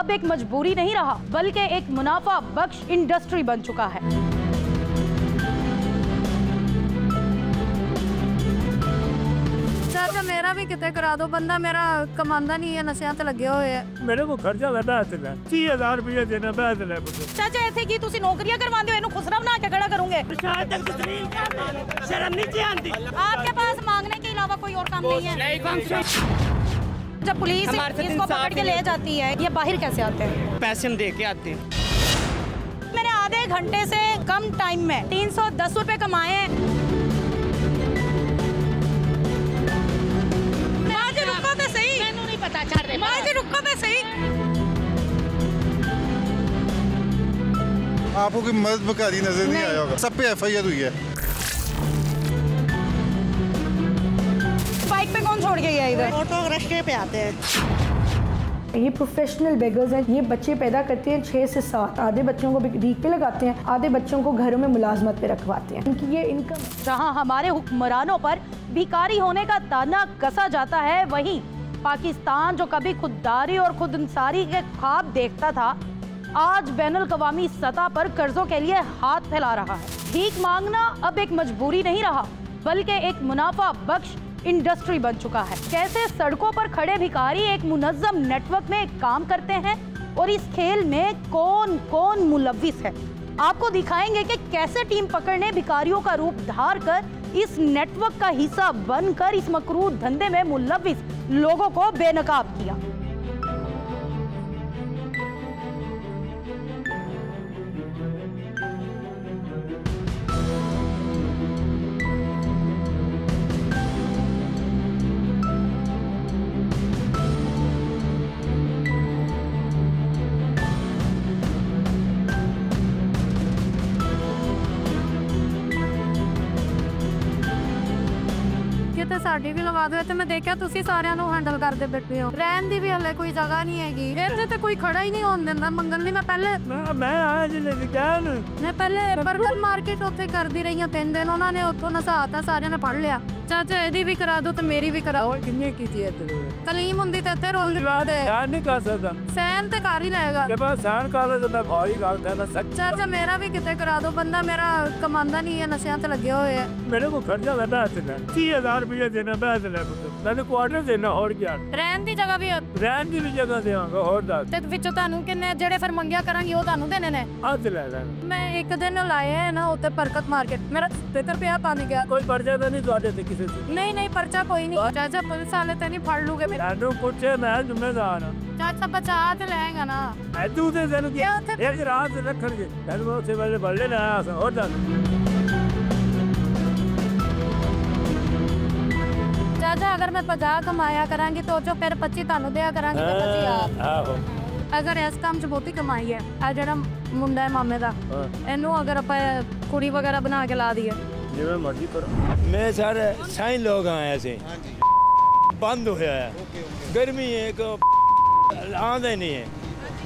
अब एक मजबूरी नहीं रहा बल्कि एक मुनाफा बख्श इंडस्ट्री बन चुका है। चाचा मेरा भी कितने करा दो, बंदा मेरा कमांदा नहीं है, नशे ते लगे हुए है। मेरे को खर्चा लगा है 30,000 रुपये देना बैठ ले। चाचा ऐसे की तुसी नौकरियां करवांदे हो, इन्हें खुसरा बना के खड़ा करूंगे। शर्म नहीं आती। आपके पास मांगने के अलावा कोई और काम नहीं है? जब पुलिस इसको पकड़ के ले जाती है, ये बाहर कैसे आते हैं? पैसे हम दे के आते हैं। मैंने आधे घंटे से कम टाइम में 310 रुपए कमाए हैं। रुको तो सही, मैंने नहीं पता चल रहा। रुको तो सही। आपको कोई मर्द बकारी नजर नहीं आया होगा। सब पे FIR हुई है। बाइक पे कौन छोड़ के गया इधर? ऑटो रिक्शे पे आते हैं। ये प्रोफेशनल बेगर्स हैं। ये बच्चे पैदा करते हैं 6 से 7। आधे बच्चों को रीक पे लगाते हैं, आधे बच्चों को घरों में मुलाजमत पे रखवाते हैं। उनकी ये इनकम। जहां हमारे हुक्मरानों पर भिखारी होने का ताना कसा जाता है, वहीं पाकिस्तान जो कभी खुददारी और खुदअंसारी के ख्वाब देखता था, आज बैनुल अक़वामी सतह पर कर्जों के लिए हाथ फैला रहा है। भीख मांगना अब एक मजबूरी नहीं रहा बल्कि एक मुनाफा बख्श इंडस्ट्री बन चुका है। कैसे सड़कों पर खड़े भिखारी एक मुनज़्ज़म नेटवर्क में काम करते हैं और इस खेल में कौन कौन मुलव्विस है, आपको दिखाएंगे कि कैसे टीम पकड़ ने भिखारियों का रूप धार कर इस नेटवर्क का हिस्सा बनकर इस मकरूह धंधे में मुलव्विस लोगों को बेनकाब किया। साड़ी भी लगा दो। मैं देखा तुसी सारिਆਂ ਨੂੰ हैंडल करते बैठे हो। रहन दी भी हले कोई जगह नहीं हैगी। इत्थे ते कोई खड़ा ही नहीं होने देंदा मंगन दी। मैं आया जिले विज्ञान मैं पहले बर्गर मार्केट उत्थे करदी रही 3 दिन। उन्होंने उत्थों नसाता, सारिਆਂ ने पढ़ लिया। चाचा एदी भी करा दो तो मेरी भी करा। किन्ने की थी कलीम हुंदी ते इत्थे रोल दे यार नहीं कर सकता। सहन ते कर ही लेगा। के पास सहन कर ले तो भारी गल है ना। चाचा मेरा भी किते करा दो, बंदा मेरा कमांदा नहीं है, नशे ते लगे हुए है। मेरे को खर्चा लगा है 30,000 रुपये देना बैठ ले। मैंने क्वार्टर देना और क्या। रहन दी जगह भी जगह देवांगा और दस ते विचों तानू किन्ने जेड़े फिर मंगिया करांगी ओ तानू देने ने। आज ले ले मैं एक दिन लाए है ना उत्ते बरकत मार्केट। मेरा 70 रुपया पानी गया। कोई पर्चा तो नहीं ਤੁਹਾਡੇ ਤੇ ਕਿਸੇ से? नहीं पर्चा कोई नहीं। चाचा पुलिस वाले तो नहीं फड़ लूगे। मैंने पूछे मैं जिम्मेदार हां। चाचा बचा ते लेगा ना। तू ते तेन की एक रात रखणगे तेन वो से वाले बल्ले ना आया और दस। चाचा अगर मैं 50 कमाया करांगी तो जो फिर 25 तानू दिया करांगी तो 25 आप। आहो अगर इस काम च बहुती कमाई है आ जेड़ा मुंडा है मामे दा, इनू अगर आप कुड़ी वगैरह बना के ला दिए जिवें मर्जी करो। मैं सारे साई लोग आए ऐसे बंद होया है। गर्मी है को आंदा नहीं है।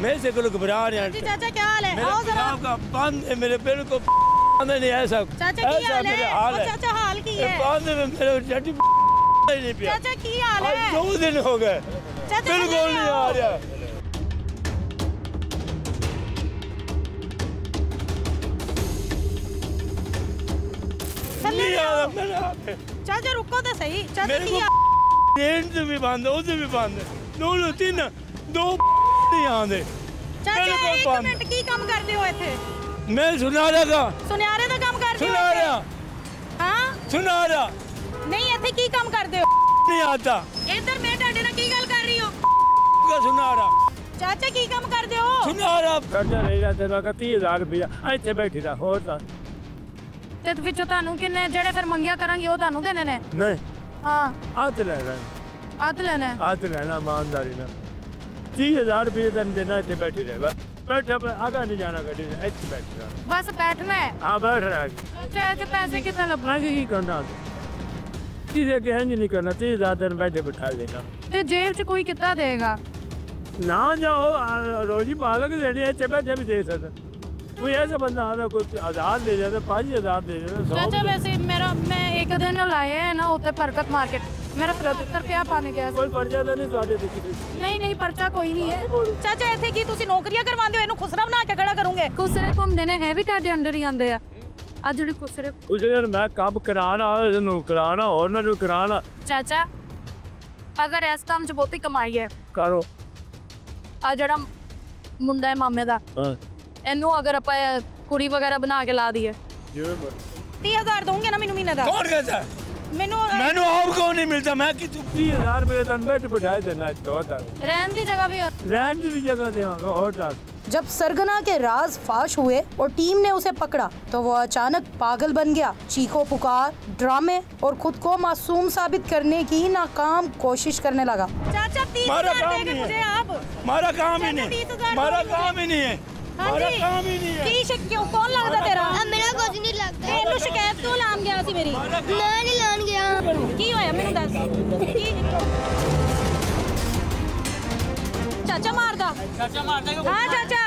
मैं से को घबरा रहा। चाचा क्या हाल है? आओ जरा। का बंद है मेरे पेड़ को आंदा नहीं ऐसा। चाचा की हाल है? चाचा हाल की है? बंद है मेरे जटी नहीं पिया। चाचा की हाल है? 2 दिन हो गए बिल्कुल नहीं आ रहा। चाचा रुको तो सही। चाचा की ट्रेन भी बंद उधर भी बंद 2 नहीं आंदे। चाचा एक मिनट की काम कर रहे हो इथे? मैं सुनारा का काम कर रहे हो? हां सुनारा नहीं इथे की काम कर रहे हो? नहीं आता इधर मैं ਤੁਹਾਡੇ ਨਾਲ ਕੀ ਗੱਲ ਕਰ ਰਹੀ ਹਾਂ? का सुनारा चाचा की काम कर रहे हो? सुनारा खर्चा नहीं रहता ना 30,000 रुपया ਇੱਥੇ ਬੈਠੀ ਦਾ ਹੋਰ ਤਾਂ ਤੇ ਵਿੱਚੋਂ ਤੁਹਾਨੂੰ ਕਿੰਨੇ ਜਿਹੜੇ ਫਿਰ ਮੰਗਿਆ ਕਰਾਂਗੇ ਉਹ ਤੁਹਾਨੂੰ ਦੇਣੇ ਨੇ? ਨਹੀਂ ਹਾਂ ਆਤ ਲੈਣਾ ਆਦ ਲੈਣਾ ਆਤ ਲੈਣਾ ਇਮਾਨਦਾਰੀ ਨਾਲ 30,000 रुपये देना ਇੱਥੇ ਬੈਠੀ ਰਹੇ ਬਸ बैठा आगा नहीं जाना गड्डी से ਇੱਥੇ बैठना बस बैठना है। हाँ बैठ रहा चाचा पैसे कितने लगना? की करना चीजें के हंज नहीं करना 30,000 दिन बैठे बिठा लेना। ते जेल च कोई कितना देगा? ना जाओ रोजी पालक देने ਇੱਥੇ बैठे भी दे सकता। कोई ऐसा बंदा आता कोई 1,000 दे जाता 5,000 दे जाता। चाचा वैसे मैं एक दिन लाए है ना उत्ते बरकत मार्केट मेरा प्रदुत्तर क्या पाने गया कोई पर्चा तो नहीं ਤੁਹਾਡੇ ਤੇ नहीं पर्चा कोई नहीं है ਚਾਚਾ ਇੱਥੇ ਕੀ ਤੁਸੀਂ ਨੌਕਰੀਆਂ ਕਰਵਾਉਂਦੇ ਹੋ ਇਹਨੂੰ ਖੁਸਰਾ ਬਣਾ ਕੇ ਖੜਾ ਕਰੋਗੇ ਕੁਸਰੇ ਘੁੰਮਦੇ ਨੇ ਹੈ ਵੀ ਤੁਹਾਡੇ ਅੰਡਰ ਹੀ ਆਉਂਦੇ ਆ ਆ ਜਿਹੜੇ ਕੁਸਰੇ ਉਸਨੇ ਮੈਂ ਕੰਮ ਕਰਾਣਾ ਇਹਨੂੰ ਕਰਾਣਾ ਉਹਨਾਂ ਨੂੰ ਕਰਾਣਾ ਚਾਚਾ ਅਗਰ ਇਸ ਕੰਮ 'ਚ ਬਹੁਤੀ ਕਮਾਈ ਹੈ ਕਰੋ ਆ ਜਿਹੜਾ ਮੁੰਡਾ ਹੈ ਮਾਮੇ ਦਾ ਹਾਂ ਇਹਨੂੰ ਅਗਰ ਆਪਾਂ ਕੁੜੀ ਵਗੈਰਾ ਬਣਾ ਕੇ ਲਾ ਦਈਏ 30000 ਦੋਗੇ ਨਾ ਮੈਨੂੰ ਮਹੀਨੇ ਦਾ ਕੌਣ ਕਹਿੰਦਾ ਮੈਨੂੰ ਮੈਨੂੰ ਆਪ ਕੋ ਨਹੀਂ ਮਿਲਦਾ ਮੈਂ ਕਿ 30000 ਰੁਪਏ ਦਾ ਬੈਠ ਬਿਠਾਏ ਦੇਣਾ ਚਾਹਤਾ ਰਹਿਣ ਦੀ ਜਗ੍ਹਾ ਵੀ ਰਹਿਣ ਦੀ ਜਗ੍ਹਾ ਦੇਵਾਂਗਾ ਹੋਰ ਦੱਸ जब सरगना के राज फाश हुए और टीम ने उसे पकड़ा तो वो अचानक पागल बन गया। चीखो पुकार, ड्रामे और खुद को मासूम साबित करने की नाकाम कोशिश करने लगा। चाचा 30,000 देंगे मुझे आप? हमारा काम ही नहीं, हमारा काम ही नहीं है, हमारा काम ही नहीं है। क्यों कौन लगता तेरा? मेरा कुछ नहीं लगता ਇਹਨੂੰ ਸ਼ਿਕਾਇਤ ਕਿਉਂ ਲਾਣ ਗਿਆ ਸੀ ਮੇਰੀ? मैं नहीं लान गया ਕੀ ਹੋਇਆ ਮੈਨੂੰ ਦੱਸ? चाचा मारदा? हाँ चाचा,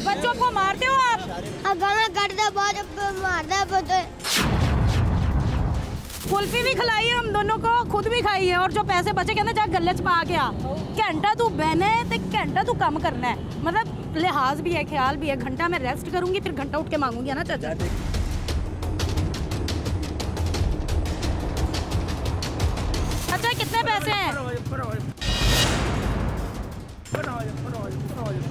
बच्चों को मारते हो आप? गाना कटदा बहुत मारदा पता कुल्फी भी खिलाई है हम दोनों को, खुद भी खाई है और जो पैसे बचे कहते जा गले च पा के आ। घंटा तू बहना है ते घंटा तू काम करना है, मतलब लिहाज भी है, ख्याल भी है। घंटा मैं रेस्ट करूंगी फिर घंटा उठ के मांगूंगी ना चाचा। अच्छा कितने पैसे हैं?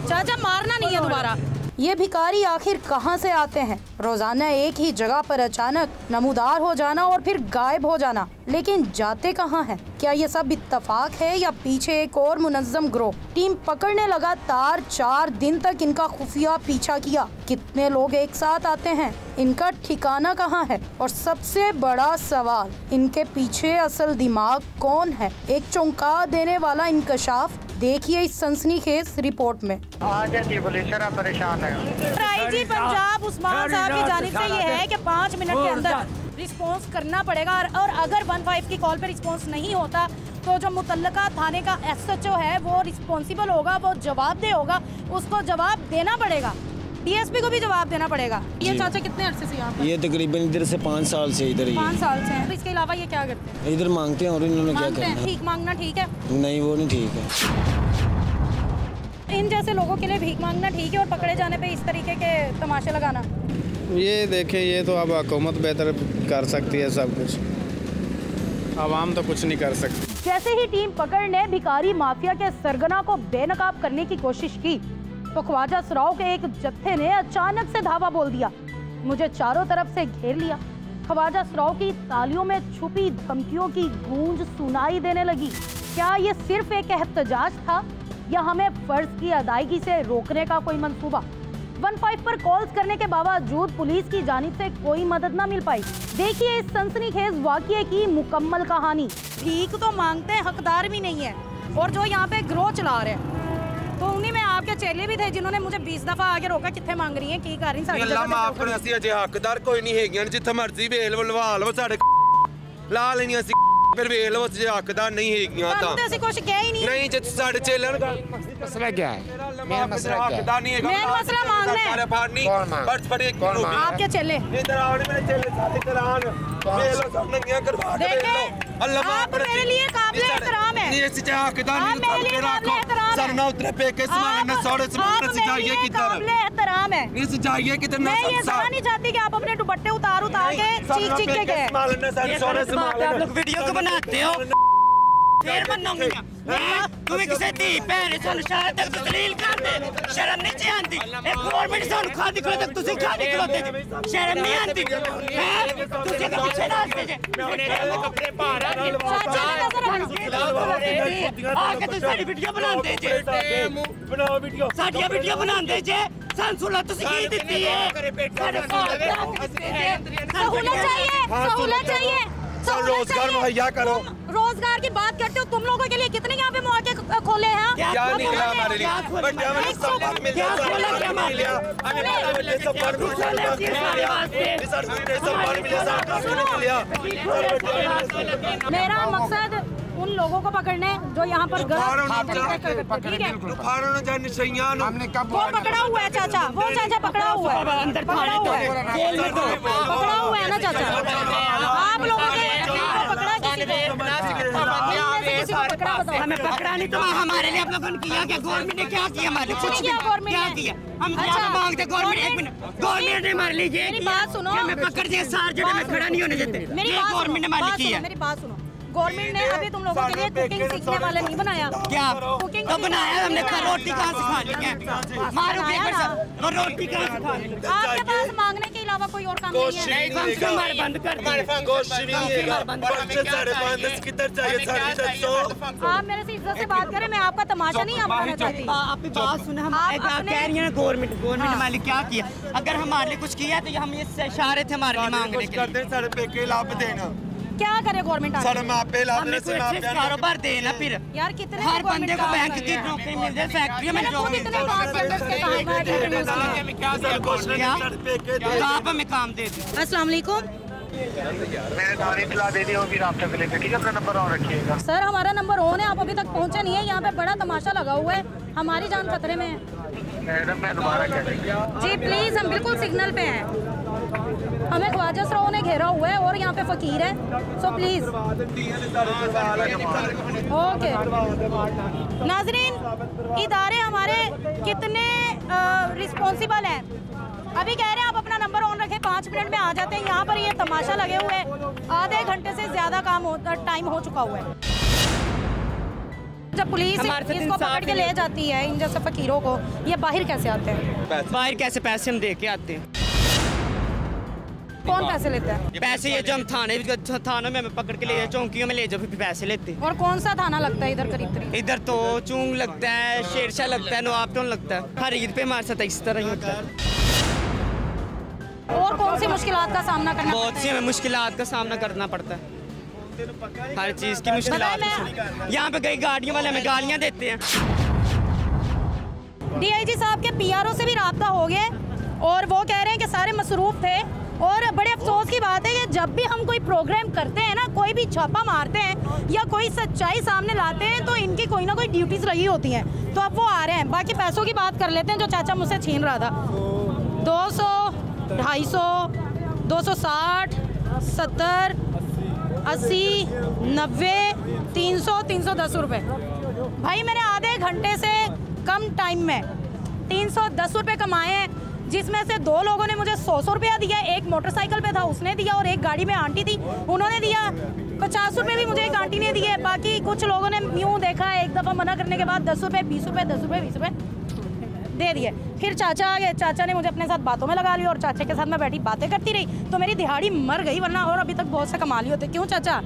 चाचा मारना नहीं है दोबारा। ये भिखारी आखिर कहाँ से आते हैं? रोजाना एक ही जगह पर अचानक नमूदार हो जाना और फिर गायब हो जाना, लेकिन जाते कहाँ हैं? क्या ये सब इत्तेफाक है या पीछे एक और मुनज़्ज़म गिरोह? टीम पकड़ने लगातार 4 दिन तक इनका खुफिया पीछा किया। कितने लोग एक साथ आते हैं? इनका ठिकाना कहाँ है? और सबसे बड़ा सवाल, इनके पीछे असल दिमाग कौन है? एक चौंका देने वाला इंकशाफ देखिए इस सनसनीखेज रिपोर्ट में। परेशान है आईजी पंजाब उस्मान साहब की जानिब से ये है कि 5 मिनट के अंदर रिस्पॉन्स करना पड़ेगा और अगर 15 की कॉल पे रिस्पॉन्स नहीं होता तो जो मुतल्लका थाने का SHO है वो रिस्पॉन्सिबल होगा, वो जवाबदेह होगा, उसको जवाब देना पड़ेगा। DSP को भी जवाब देना पड़ेगा। ये चाचा कितने अरसे से यहाँ पर? ये तकरीबन इधर से 5 साल से इधर ही 5 साल से हैं। तो इसके अलावा ये क्या करते हैं? इधर मांगते हैं और इन्होंने क्या करना है? भीख मांगना ठीक है? नहीं वो नहीं ठीक है। इन जैसे लोगों के लिए भीख मांगना ठीक है और पकड़े जाने पे इस तरीके के तमाशे लगाना? ये देखें, ये तो अब हुकूमत बेहतर कर सकती है सब कुछ, आवाम तो कुछ नहीं कर सकती। जैसे ही टीम पकड़ ने भिखारी माफिया के सरगना को बेनकाब करने की कोशिश की तो ख्वाजा सराओ के एक जत्थे ने अचानक से धावा बोल दिया। मुझे चारों तरफ से घेर लिया। ख्वाजा सराओ की तालियों में छुपी धमकियों की गूंज सुनाई देने लगी। क्या ये सिर्फ एक एहतजाज था या हमें फर्ज की अदायगी से रोकने का कोई मंसूबा? 15 पर कॉल्स करने के बावजूद पुलिस की जानिब से कोई मदद न मिल पाई। देखिए इस सनसनीखेज वाक़ये की मुकम्मल कहानी। भीख तो मांगते हैं, हकदार भी नहीं है, और जो यहाँ पे गिरोह चला रहे हैं तो उन्हीं में आपके चेले भी थे जिन्होंने मुझे 20 दफा आगे रोका, कितने मांग रही हैं, की कर रही हैं। अल्लाह माफ करे, ਅਸੀਂ ਅਜੇ ਹੱਕਦਾਰ ਕੋਈ ਨਹੀਂ ਹੈਗੀਆਂ, ਜਿੱਥੇ ਮਰਜ਼ੀ ਵੇਲ ਲਵਾ ਲਓ, ਸਾਡੇ ਲਾ ਲੈਣੀਆਂ ਸੀ, ਫਿਰ ਵੇਲ ਲਓ, ਜੇ ਹੱਕਦਾਰ ਨਹੀਂ ਹੈਗੀਆਂ ਤਾਂ ਅਸੀਂ ਕੁਝ ਕਿਹਾ ਹੀ ਨਹੀਂ। ਨਹੀਂ, ਜੇ ਸਾਡੇ ਚੇਲਿਆਂ ਨੂੰ मसला क्या है? मेरा मसला क्या है? हकदार नहीं हैगा, मेरा मसला मांगना है। सारे फाड़नी बर्फ फड़े आपके चेले इधर आओ, मेरे चेले साथ इधर आन, ਵੇਲ ਲਓ, सब नंगियां करवा के ਵੇਲ ਲਓ। अल्लाह माफ करे, मेरे लिए काबिल एहतराम है। नहीं ऐसे हकदार नहीं तब के रखो, सर ना उतरे पे के समान ना सौड़े समान से जाइए किधर, काबिल एहतराम है। इस जाइए किधर ना मैं ये समझ नहीं चाहती कि आप अपने दुपट्टे उतार के चीख चीख के गए। आप लोग वीडियो को बनाते हो फिर बनाऊंगी तू भी किसी धी भैन सन शायद तक दलील कर दे, शर्म नहीं आती। एक गवर्नमेंट सन खा निकलो तक तुसी खा निकलो ते शर्म नहीं आती है, तुसी तो पीछे नाचते जे कपड़े पारा आके तुसी साडी वीडियो बनांदे जे, बनाओ वीडियो, साडी वीडियो बनांदे जे, सेंसुर तुसी की दित्ती है, सहूलत चाहिए, रोजगार मुहैया करो। रोजगार की बात करते हो, तुम लोगों के लिए कितने यहाँ पे मौके खोले हैं? क्या निकला हमारे लिए? संपर्क मिल मेरा मकसद उन लोगों को पकड़ने जो यहाँ पर वो पकड़ा हुआ है चाचा, वो चाचा पकड़ा हुआ है, पकड़ा हुआ है ना चाचा। आप लोगों ने पकड़ा हमें पकड़ा नहीं तो हमारे लिए आप लोगों ने किया क्या? गवर्नमेंट ने क्या किया? हमारे कुछ नहीं क्या किया? हम क्या मांगते? गवर्नमेंट ने हमारे लिए ये मेरी बात सुनो, हमें पकड़ दिया, सार जगह में खड़ा नहीं होने देते। मेरी गवर्नमेंट ने हमारे लिए किया। मेरी बात सुनो, गवर्नमेंट ने अभी तुम लोगों के लिए कुकिंग सीखने वाला नहीं बनाया क्या? कुकिंग तो बनाया हमने, रोटी कहाँ से खा ली? मारो और रोटी कहाँ से खा ली? आपके पास मांगने के अलावा कोई और काम नहीं है? बंद कर आप मेरे से इज्जत से बात करें, मैं आपका तमाशा नहीं आप बनाना चाहती। आपकी बात सुने, हम कह रही है गवर्नमेंट हमारे क्या किया? अगर हमारे लिए कुछ किया तो हम ये इशारे थे हमारे लिए मांगने के लिए। सारे पेके लाभ देना, क्या करे गवर्नमेंट? सर मापे लाभ हमें कोई अच्छे कारोबार देना। फिर यार कितने हर बंदे को बैंक की नौकरी मिल जाए, फैक्ट्री में आप हमें काम दे दें। अस्सलाम वालेकुम। मैंने थाने इत्तला दे दी होगी रास्ते से लेकर, ठीक है? अपना नंबर ऑन रखिएगा। सर हमारा नंबर ऑन है, आप अभी तक पहुंचे नहीं है। यहाँ पे बड़ा तमाशा लगा हुआ है, हमारी जान खतरे में है। मैडम मैं दोबारा कह रही हूँ जी प्लीज, हम बिल्कुल सिग्नल पे हैं। हमें ख्वाजा सराओं ने घेरा हुआ है और यहाँ पे फकीर है, सो प्लीज ओके। नाजरीन, इदारे हमारे कितने रिस्पॉन्सिबल हैं। अभी कह रहे हैं आप अपना नंबर ऑन रखें, 5 मिनट में आ जाते हैं। यहाँ पर ये तमाशा लगे हुए हैं, आधे घंटे से ज्यादा टाइम हो चुका हुआ है। जब पुलिस इसको पकड़ के ले जाती है इन जैसे फकीरों को, ये बाहर कैसे आते हैं? बाहर कैसे पैसे हम दे के आते हैं? कौन पैसे लेता है? पैसे ये जो हम थानों में हमें पकड़ के ले जाए, चौंकियों में ले जाओ, फिर पैसे लेते हैं। और कौन सा थाना लगता है इधर करीब? इधर तो चूंग लगता है, शेरशाह लगता है, नवाबटोन लगता है। हर ईद पे हमारे साथ इस तरह ही होता है। और कौन सी मुश्किलात का सामना करना? बहुत सी हमें मुश्किलात का सामना करना पड़ता है, हर चीज की मुश्किलात। यहाँ पे कई गाड़ियों वाले हमें गालियाँ देते हैं। DIG साहब के PRO से भी राब्ता हो गया और वो कह रहे हैं कि सारे मसरूफ थे। और बड़े अफसोस की बात है कि जब भी हम कोई प्रोग्राम करते हैं ना, कोई भी छापा मारते हैं या कोई सच्चाई सामने लाते हैं, तो इनकी कोई ना कोई ड्यूटीज लगी होती हैं। तो अब वो आ रहे हैं। बाकी पैसों की बात कर लेते हैं जो चाचा मुझसे छीन रहा था। 200, 250, 260, 70, 80, 90, 300, 310 रुपये। भाई मैंने आधे घंटे से कम टाइम में 310 रुपये कमाए हैं, जिसमें से 2 लोगों ने मुझे 100 रुपया दिया। एक मोटरसाइकिल पे था उसने दिया, और एक गाड़ी में आंटी थी उन्होंने दिया। 50 रुपये भी मुझे एक आंटी ने दिए। बाकी कुछ लोगों ने यूँ देखा, एक दफ़ा मना करने के बाद 10 रुपये, 20 रुपये, 10 रुपये, 20 रुपये दे दिए। फिर चाचा आ गए, चाचा ने मुझे अपने साथ बातों में लगा लिया और चाचा के साथ मैं बैठी बातें करती रही, तो मेरी दिहाड़ी मर गई, वरना और अभी तक बहुत से कमा लिए होते। क्यों चाचा?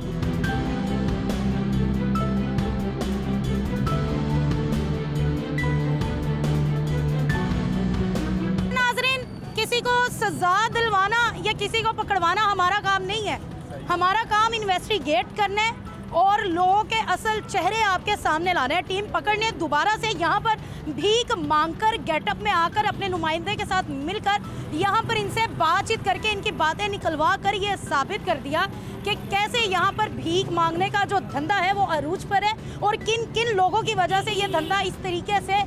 नाज़रीन, किसी को सजा दिलवाना या किसी को पकड़वाना हमारा काम नहीं है। हमारा काम इन्वेस्टिगेट करना है और लोगों के असल चेहरे आपके सामने लाने हैं। टीम पकड़ने दोबारा से यहाँ पर भीख मांगकर गेटअप में आकर अपने नुमाइंदे के साथ मिलकर यहाँ पर इनसे बातचीत करके इनकी बातें निकलवा कर ये साबित कर दिया कि कैसे यहाँ पर भीख मांगने का जो धंधा है वो अरूज पर है और किन किन लोगों की वजह से ये धंधा इस तरीके से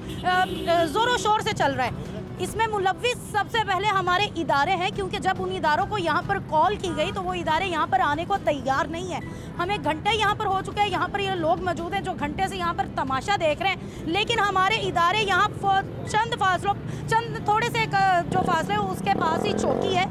ज़ोरों शोर से चल रहा है। इसमें मुलव्विस सबसे पहले हमारे इदारे हैं, क्योंकि जब उन इदारों को यहाँ पर कॉल की गई तो वो इदारे यहाँ पर आने को तैयार नहीं है। हमें घंटे यहाँ पर हो चुके हैं, यहाँ पर ये लोग मौजूद हैं जो घंटे से यहाँ पर तमाशा देख रहे हैं, लेकिन हमारे इदारे यहाँ चंद थोड़े से जो फासले उसके पास ही चौकी है।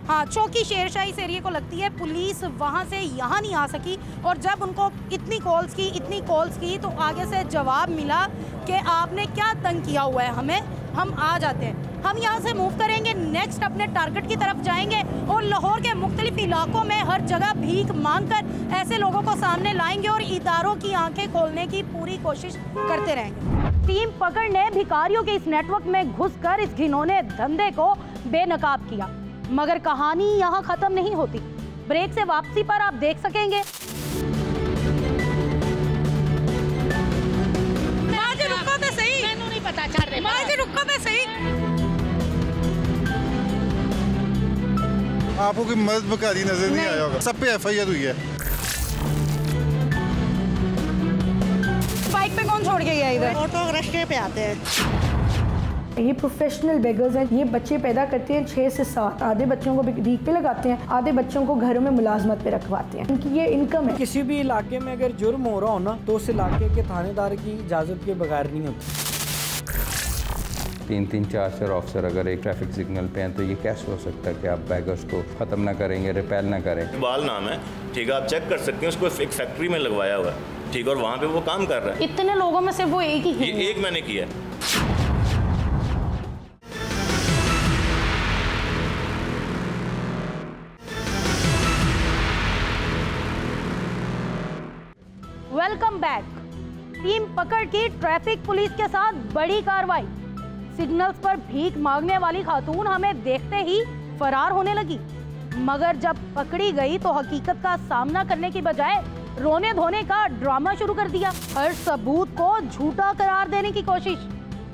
हाँ, चौकी शेरशाह इस एरिया को लगती है। पुलिस वहाँ से यहाँ नहीं आ सकी और जब उनको इतनी कॉल्स की तो आगे से जवाब मिला कि आपने क्या तंग किया हुआ है हमें, हम आ जाते हैं। हम यहाँ से मूव करेंगे, नेक्स्ट अपने टारगेट की तरफ जाएंगे और लाहौर के मुख्तलिफ इलाकों में हर जगह भीख मांगकर ऐसे लोगों को सामने लाएंगे और इदारों की आंखें खोलने की पूरी कोशिश करते रहेंगे। टीम पकड़ ने भिखारियों के इस नेटवर्क में घुसकर इस घिनौने धंधे को बेनकाब किया, मगर कहानी यहाँ खत्म नहीं होती। ब्रेक से वापसी पर आप देख सकेंगे आपको कोई मर्द बकारी नजर नहीं आया होगा। सब पे FIR हुई है। बाइक पे कौन छोड़ के गया इधर? ऑटो रास्ते पे आते हैं। ये प्रोफेशनल बेगर्स हैं। ये बच्चे पैदा करते हैं 6 से 7, आधे बच्चों को रीक पे लगाते हैं, आधे बच्चों को घरों में मुलाजमत पे रखवाते हैं। इनकी ये इनकम है। किसी भी इलाके में अगर जुर्म हो रहा हो ना तो उस इलाके के थानेदार की इजाज़त के बगैर नहीं होती। 3-3, 4 ऑफिसर अगर एक ट्रैफिक सिग्नल पे हैं तो ये कैसे हो सकता है कि आप बैगर्स को ख़त्म ना करेंगे, रिपेल ना करें। इकबाल नाम है, ठीक है, आप चेक कर सकते हैं, उसको एक फैक्ट्री में लगवाया हुआ है, ठीक है, और वहाँ पे वो काम कर रहा है। इतने लोगों में से वो एक ही है। ये एक मैंने किया है। Welcome back. टीम पकड़ की ट्रैफिक पुलिस के साथ बड़ी कार्रवाई। सिग्नल्स पर भीख मांगने वाली खातून हमें देखते ही फरार होने लगी, मगर जब पकड़ी गई तो हकीकत का सामना करने की बजाय रोने धोने का ड्रामा शुरू कर दिया। हर सबूत को झूठा करार देने की कोशिश,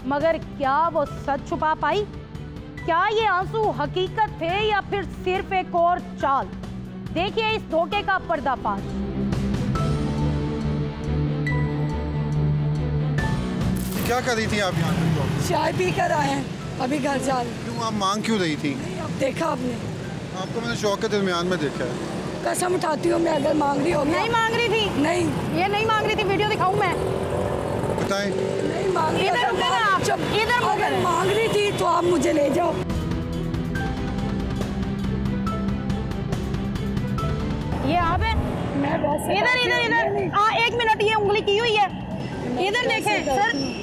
मगर क्या वो सच छुपा पाई? क्या ये आंसू हकीकत थे या फिर सिर्फ एक और चाल? देखिए इस धोखे का पर्दाफाश। क्या कर रही थी आप यहाँ पे? चाय पी कर आए हैं, अभी घर जा रहे। क्यों, आप मांग क्यों रही थी? देखा आपने? आपको मैंने शौक के दरमियान में देखा है। कसम उठाती हूँ मैं, अगर मांग रही हो। नहीं मांग रही थी। नहीं, ये नहीं मांग रही थी। वीडियो दिखाऊं मैं? बताएं। नहीं मांग रही। इधर रुके ना आप। इधर अगर मांग रही थी तो आप मुझे ले जाओ। ये आप है? मैं वैसे इधर इधर इधर। हाँ 1 मिनट, ये उंगली की हुई है। इधर देखें सर।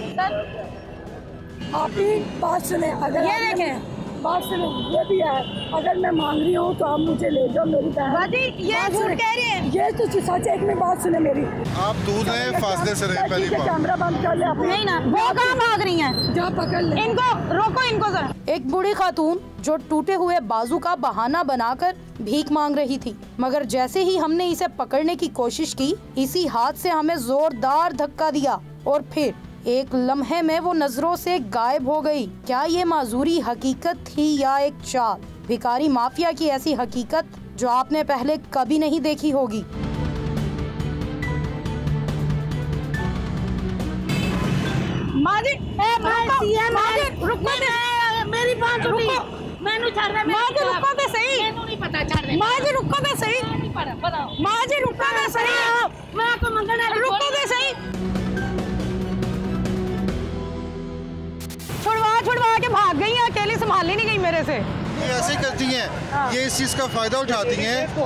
आप ही बात सुने, अगर ये देखें बात सुने, ये भी है, अगर मैं मांग रही हूँ तो आप मुझे ले जाओ मेरी बहन। ये झूठ कह रही है। ये तो सच है, एक में बात सुने मेरी। आप दूर रहे, फासले से रहे। पहली बात कैमरा बंद कर ले आप। नहीं ना, वो कहाँ भाग रही हैं? जा पकड़ ले इनको, रोको इनको सर। एक बूढ़ी खातून जो टूटे हुए बाजू का बहाना बनाकर भीख मांग रही थी, मगर जैसे ही हमने इसे पकड़ने की कोशिश की, इसी हाथ से हमें जोरदार धक्का दिया और फिर एक लम्हे में वो नजरों से गायब हो गई। क्या ये माजूरी हकीकत थी या एक चाल? भिखारी माफिया की ऐसी हकीकत जो आपने पहले कभी नहीं देखी होगी। माजी, मेरी बात सुनिए। मैंने छाड़ दे। माजी रुको तो सही। मैंने नहीं पता छाड़ दे। माजी रुको तो सही। नहीं पता, बताओ। माजी रुको तो सही। मैं आपको मंगना है, रुको तो सही। छुड़वा के भाग गई हैं, अकेली संभाली नहीं गई मेरे से। ये ऐसे करती हैं, ये इस चीज़ का फायदा उठाती हैं तो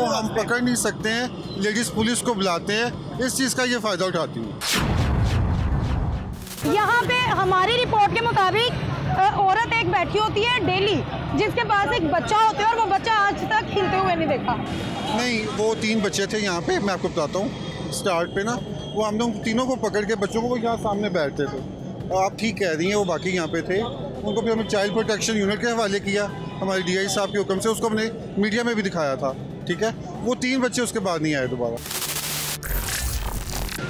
हम पकड़ नहीं सकते हैं, लेडीज पुलिस को बुलाते हैं, इस चीज़ का ये फायदा उठाती हैं। यहाँ पे हमारी रिपोर्ट के मुताबिक औरत एक बैठी होती है डेली, जिसके पास एक बच्चा होता है और वो बच्चा आज तक खिलते हुए नहीं देखा। नहीं, वो 3 बच्चे थे यहाँ पे, मैं आपको बताता हूँ। स्टार्ट पे ना वो हम लोग तीनों को पकड़ के बच्चों को यहाँ सामने बैठते थे। आप ठीक कह रही हैं, वो बाकी यहाँ पे थे, उनको फिर हमने चाइल्ड प्रोटेक्शन यूनिट के हवाले किया हमारे DI साहब के हुक्म से। उसको हमने मीडिया में भी दिखाया था, ठीक है। वो 3 बच्चे उसके बाद नहीं आए दोबारा।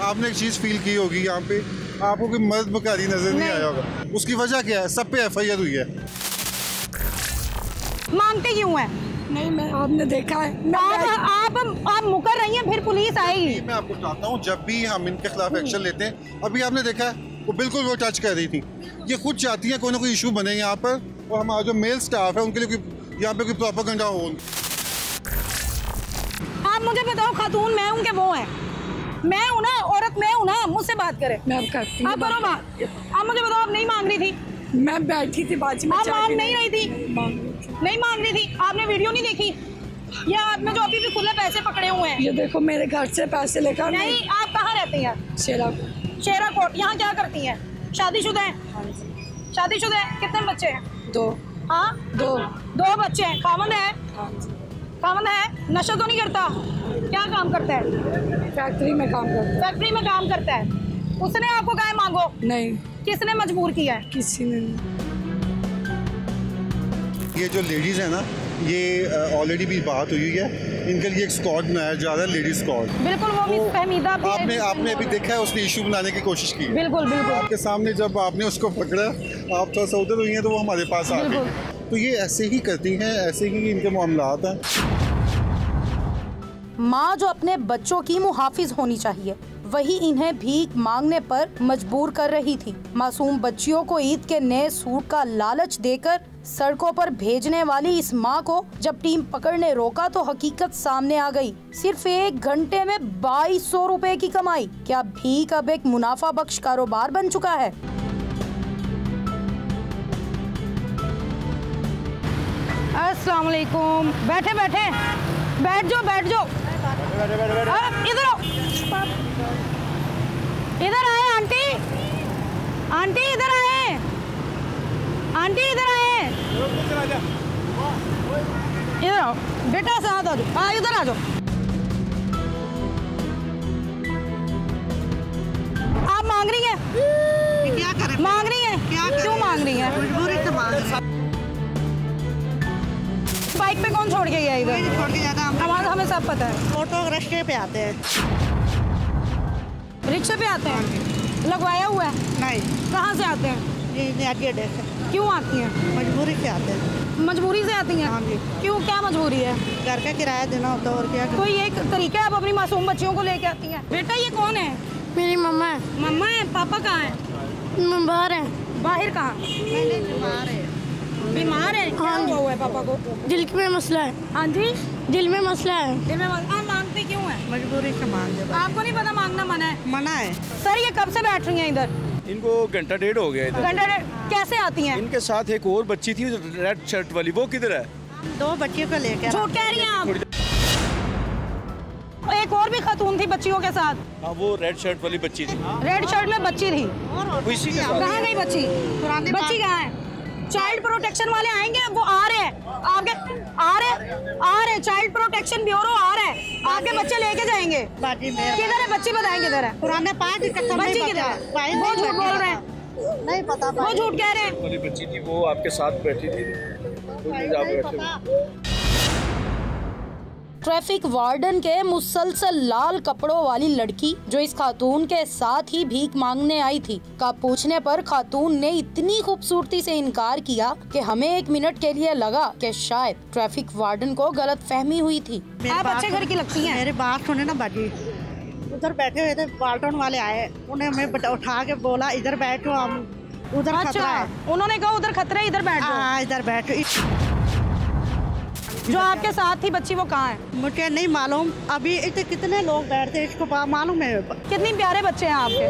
आपने एक चीज़ फील की होगी, यहाँ पे आपको कोई मर्द बकारी नजर नहीं आया होगा। उसकी वजह क्या है? सब पे FIR हुई है। मांगते क्यों हैं? नहीं, मैं आपने देखा है। आप मुकर रही हैं, फिर पुलिस आएगी। मैं आपको बताता हूँ, जब भी हम इनके खिलाफ एक्शन लेते हैं, अभी आपने देखा है वो बिल्कुल वो टच कर रही थी। ये खुद चाहती है कोई ना कोई इशू बने यहाँ पर, और हमारा जो मेल स्टाफ है उनके लिए यहाँ पे कोई प्रोपेगेंडा हो। आप मुझे बताओ, खातून मैं हूँ कि वो है? मैं हूँ ना, औरत मैं हूँ ना, मुझसे बात करें। मैं अब करती हूँ। आप करो बात। आप मुझे बताओ, आप नहीं मांग रही थी? मैं बैठी थी बाजी में। आप मांग नहीं रही थी? नहीं मांग रही थी। आपने वीडियो नहीं देखी? ये आपने जो अभी भी खुले पैसे पकड़े हुए हैं, ये देखो मेरे घर से पैसे लेकर। नहीं, आप कहाँ रहती हैं? शेरा कोट। यहाँ क्या करती हैं? शादीशुदा हैं? शादीशुदा हैं? कितने बच्चे हैं? 2। हाँ 2 बच्चे हैं। खामन है? खामन है? नशा तो नहीं करता? क्या काम करता है? फैक्ट्री में काम करता है। फैक्ट्री में काम करता है। उसने आपको कहा मांगो? नहीं। किसने मजबूर किया है? किसी ने नहीं। ये जो लेडीज़ है ना, ये ऑलरेडी भी बात हुई है, इनके लिए एक स्क्वाड बनाया जा रहा है, लेडीज स्क्वाड। बिल्कुल, वो भी फहमीदा। आपने अभी देखा है, उसने इशू बनाने की कोशिश की। बिल्कुल बिल्कुल। आपके सामने जब आपने उसको पकड़ा, आप थोड़ा सा उधर हुई हैं तो वो हमारे पास आ गई। तो ये ऐसे ही करती हैं, ऐसे ही इनके मामलात हैं। माँ जो अपने बच्चों की मुहाफिज होनी चाहिए, वही इन्हें भीख मांगने पर मजबूर कर रही थी। मासूम बच्चियों को ईद के नए सूट का लालच देकर सड़कों पर भेजने वाली इस मां को जब टीम पकड़ ने रोका तो हकीकत सामने आ गई। सिर्फ 1 घंटे में 2200 रुपए की कमाई। क्या भीख अब एक मुनाफा बख्श कारोबार बन चुका है? अस्सलाम वालेकुम। बैठे बैठे बैठ जाओ बैठ जाओ। इधर आओ, इधर आए आंटी, आंटी इधर आए, आंटी इधर आए, इधर आओ बेटा, साथ आ जाओ। हाँ इधर आ जाओ। आप मांग रही हैं? क्या करें? मांग रही हैं? क्यों मांग रही हैं? मजबूरी से मांग रही हैं। बाइक पे कौन छोड़ के गया इधर? छोड़ के जाता हमारा, हमें सब पता है। ऑटो रिक्शे पे आते हैं। रिक्शे पे आते हैं? लगवाया हुआ है? नहीं। कहाँ से आते हैं? ये आगे अड्डे से। क्यों आती हैं? मजबूरी से आते हैं। मजबूरी से आती हैं? हाँ जी। क्यों, क्या मजबूरी है? घर का किराया देना होता है और क्या। कोई एक तरीका है, आप अपनी मासूम बच्चियों को लेके आती हैं। बेटा ये कौन है? मेरी मम्मा है। मम्मा है? पापा कहाँ है? बाहर है। बाहर कहाँ? बीमार है। बीमार है? क्या हुआ है पापा को? दिल में मसला है। हाँ जी, दिल में मसला है। दिल में मसला। आप मांगते क्यों है? मजबूरी से मांगते। आपको नहीं पता मांगना मना है? मना है। सर ये कब से बैठ रही हैं इधर? इनको घंटा डेढ़ हो गया इधर। घंटा डेढ़? कैसे आती हैं? इनके साथ एक और बच्ची थी रेड शर्ट वाली, वो किधर है? 2 बच्चियों को लेकर। झूठ कह रही हैं आप। एक और भी खातून थी बच्चियों के साथ। हाँ वो रेड शर्ट वाली बच्ची थी। रेड शर्ट में बच्ची थी। कहाँ गई बच्ची? बच्ची कहाँ है? चाइल्ड प्रोटेक्शन वाले आएंगे, वो आ रहे हैं आपके, आ रहे चाइल्ड प्रोटेक्शन ब्यूरो आ रहे हैं, आपके बच्चे लेके जाएंगे। किधर है बच्ची? बताएं किधर है? पुराने बच्ची किधर है? वो झूठ बोल रहे हैं। नहीं पता, वो झूठ कह रहे हैं। वाली बच्ची थी वो आपके साथ बैठी थी। ट्रैफिक वार्डन के मुसलसल लाल कपड़ों वाली लड़की जो इस खातून के साथ ही भीख मांगने आई थी का पूछने पर खातून ने इतनी खूबसूरती से इनकार किया कि हमें 1 मिनट के लिए लगा कि शायद ट्रैफिक वार्डन को गलत फहमी हुई थी। आप अच्छे घर की लगती हैं। मेरी बात सुने ना बाजी, उधर बैठे हुए थे वार्डन वाले आए, उन्हें हमें उठा के बोला इधर बैठो, हम उधर खतरा है। उन्होंने कहा उधर खतरा है, इधर बैठो। हाँ इधर बैठो। जो आपके साथ थी बच्ची वो कहाँ है? मुझे नहीं मालूम। अभी इतने कितने लोग बैठते हैं इसको मालूम है। कितने प्यारे बच्चे हैं आपके,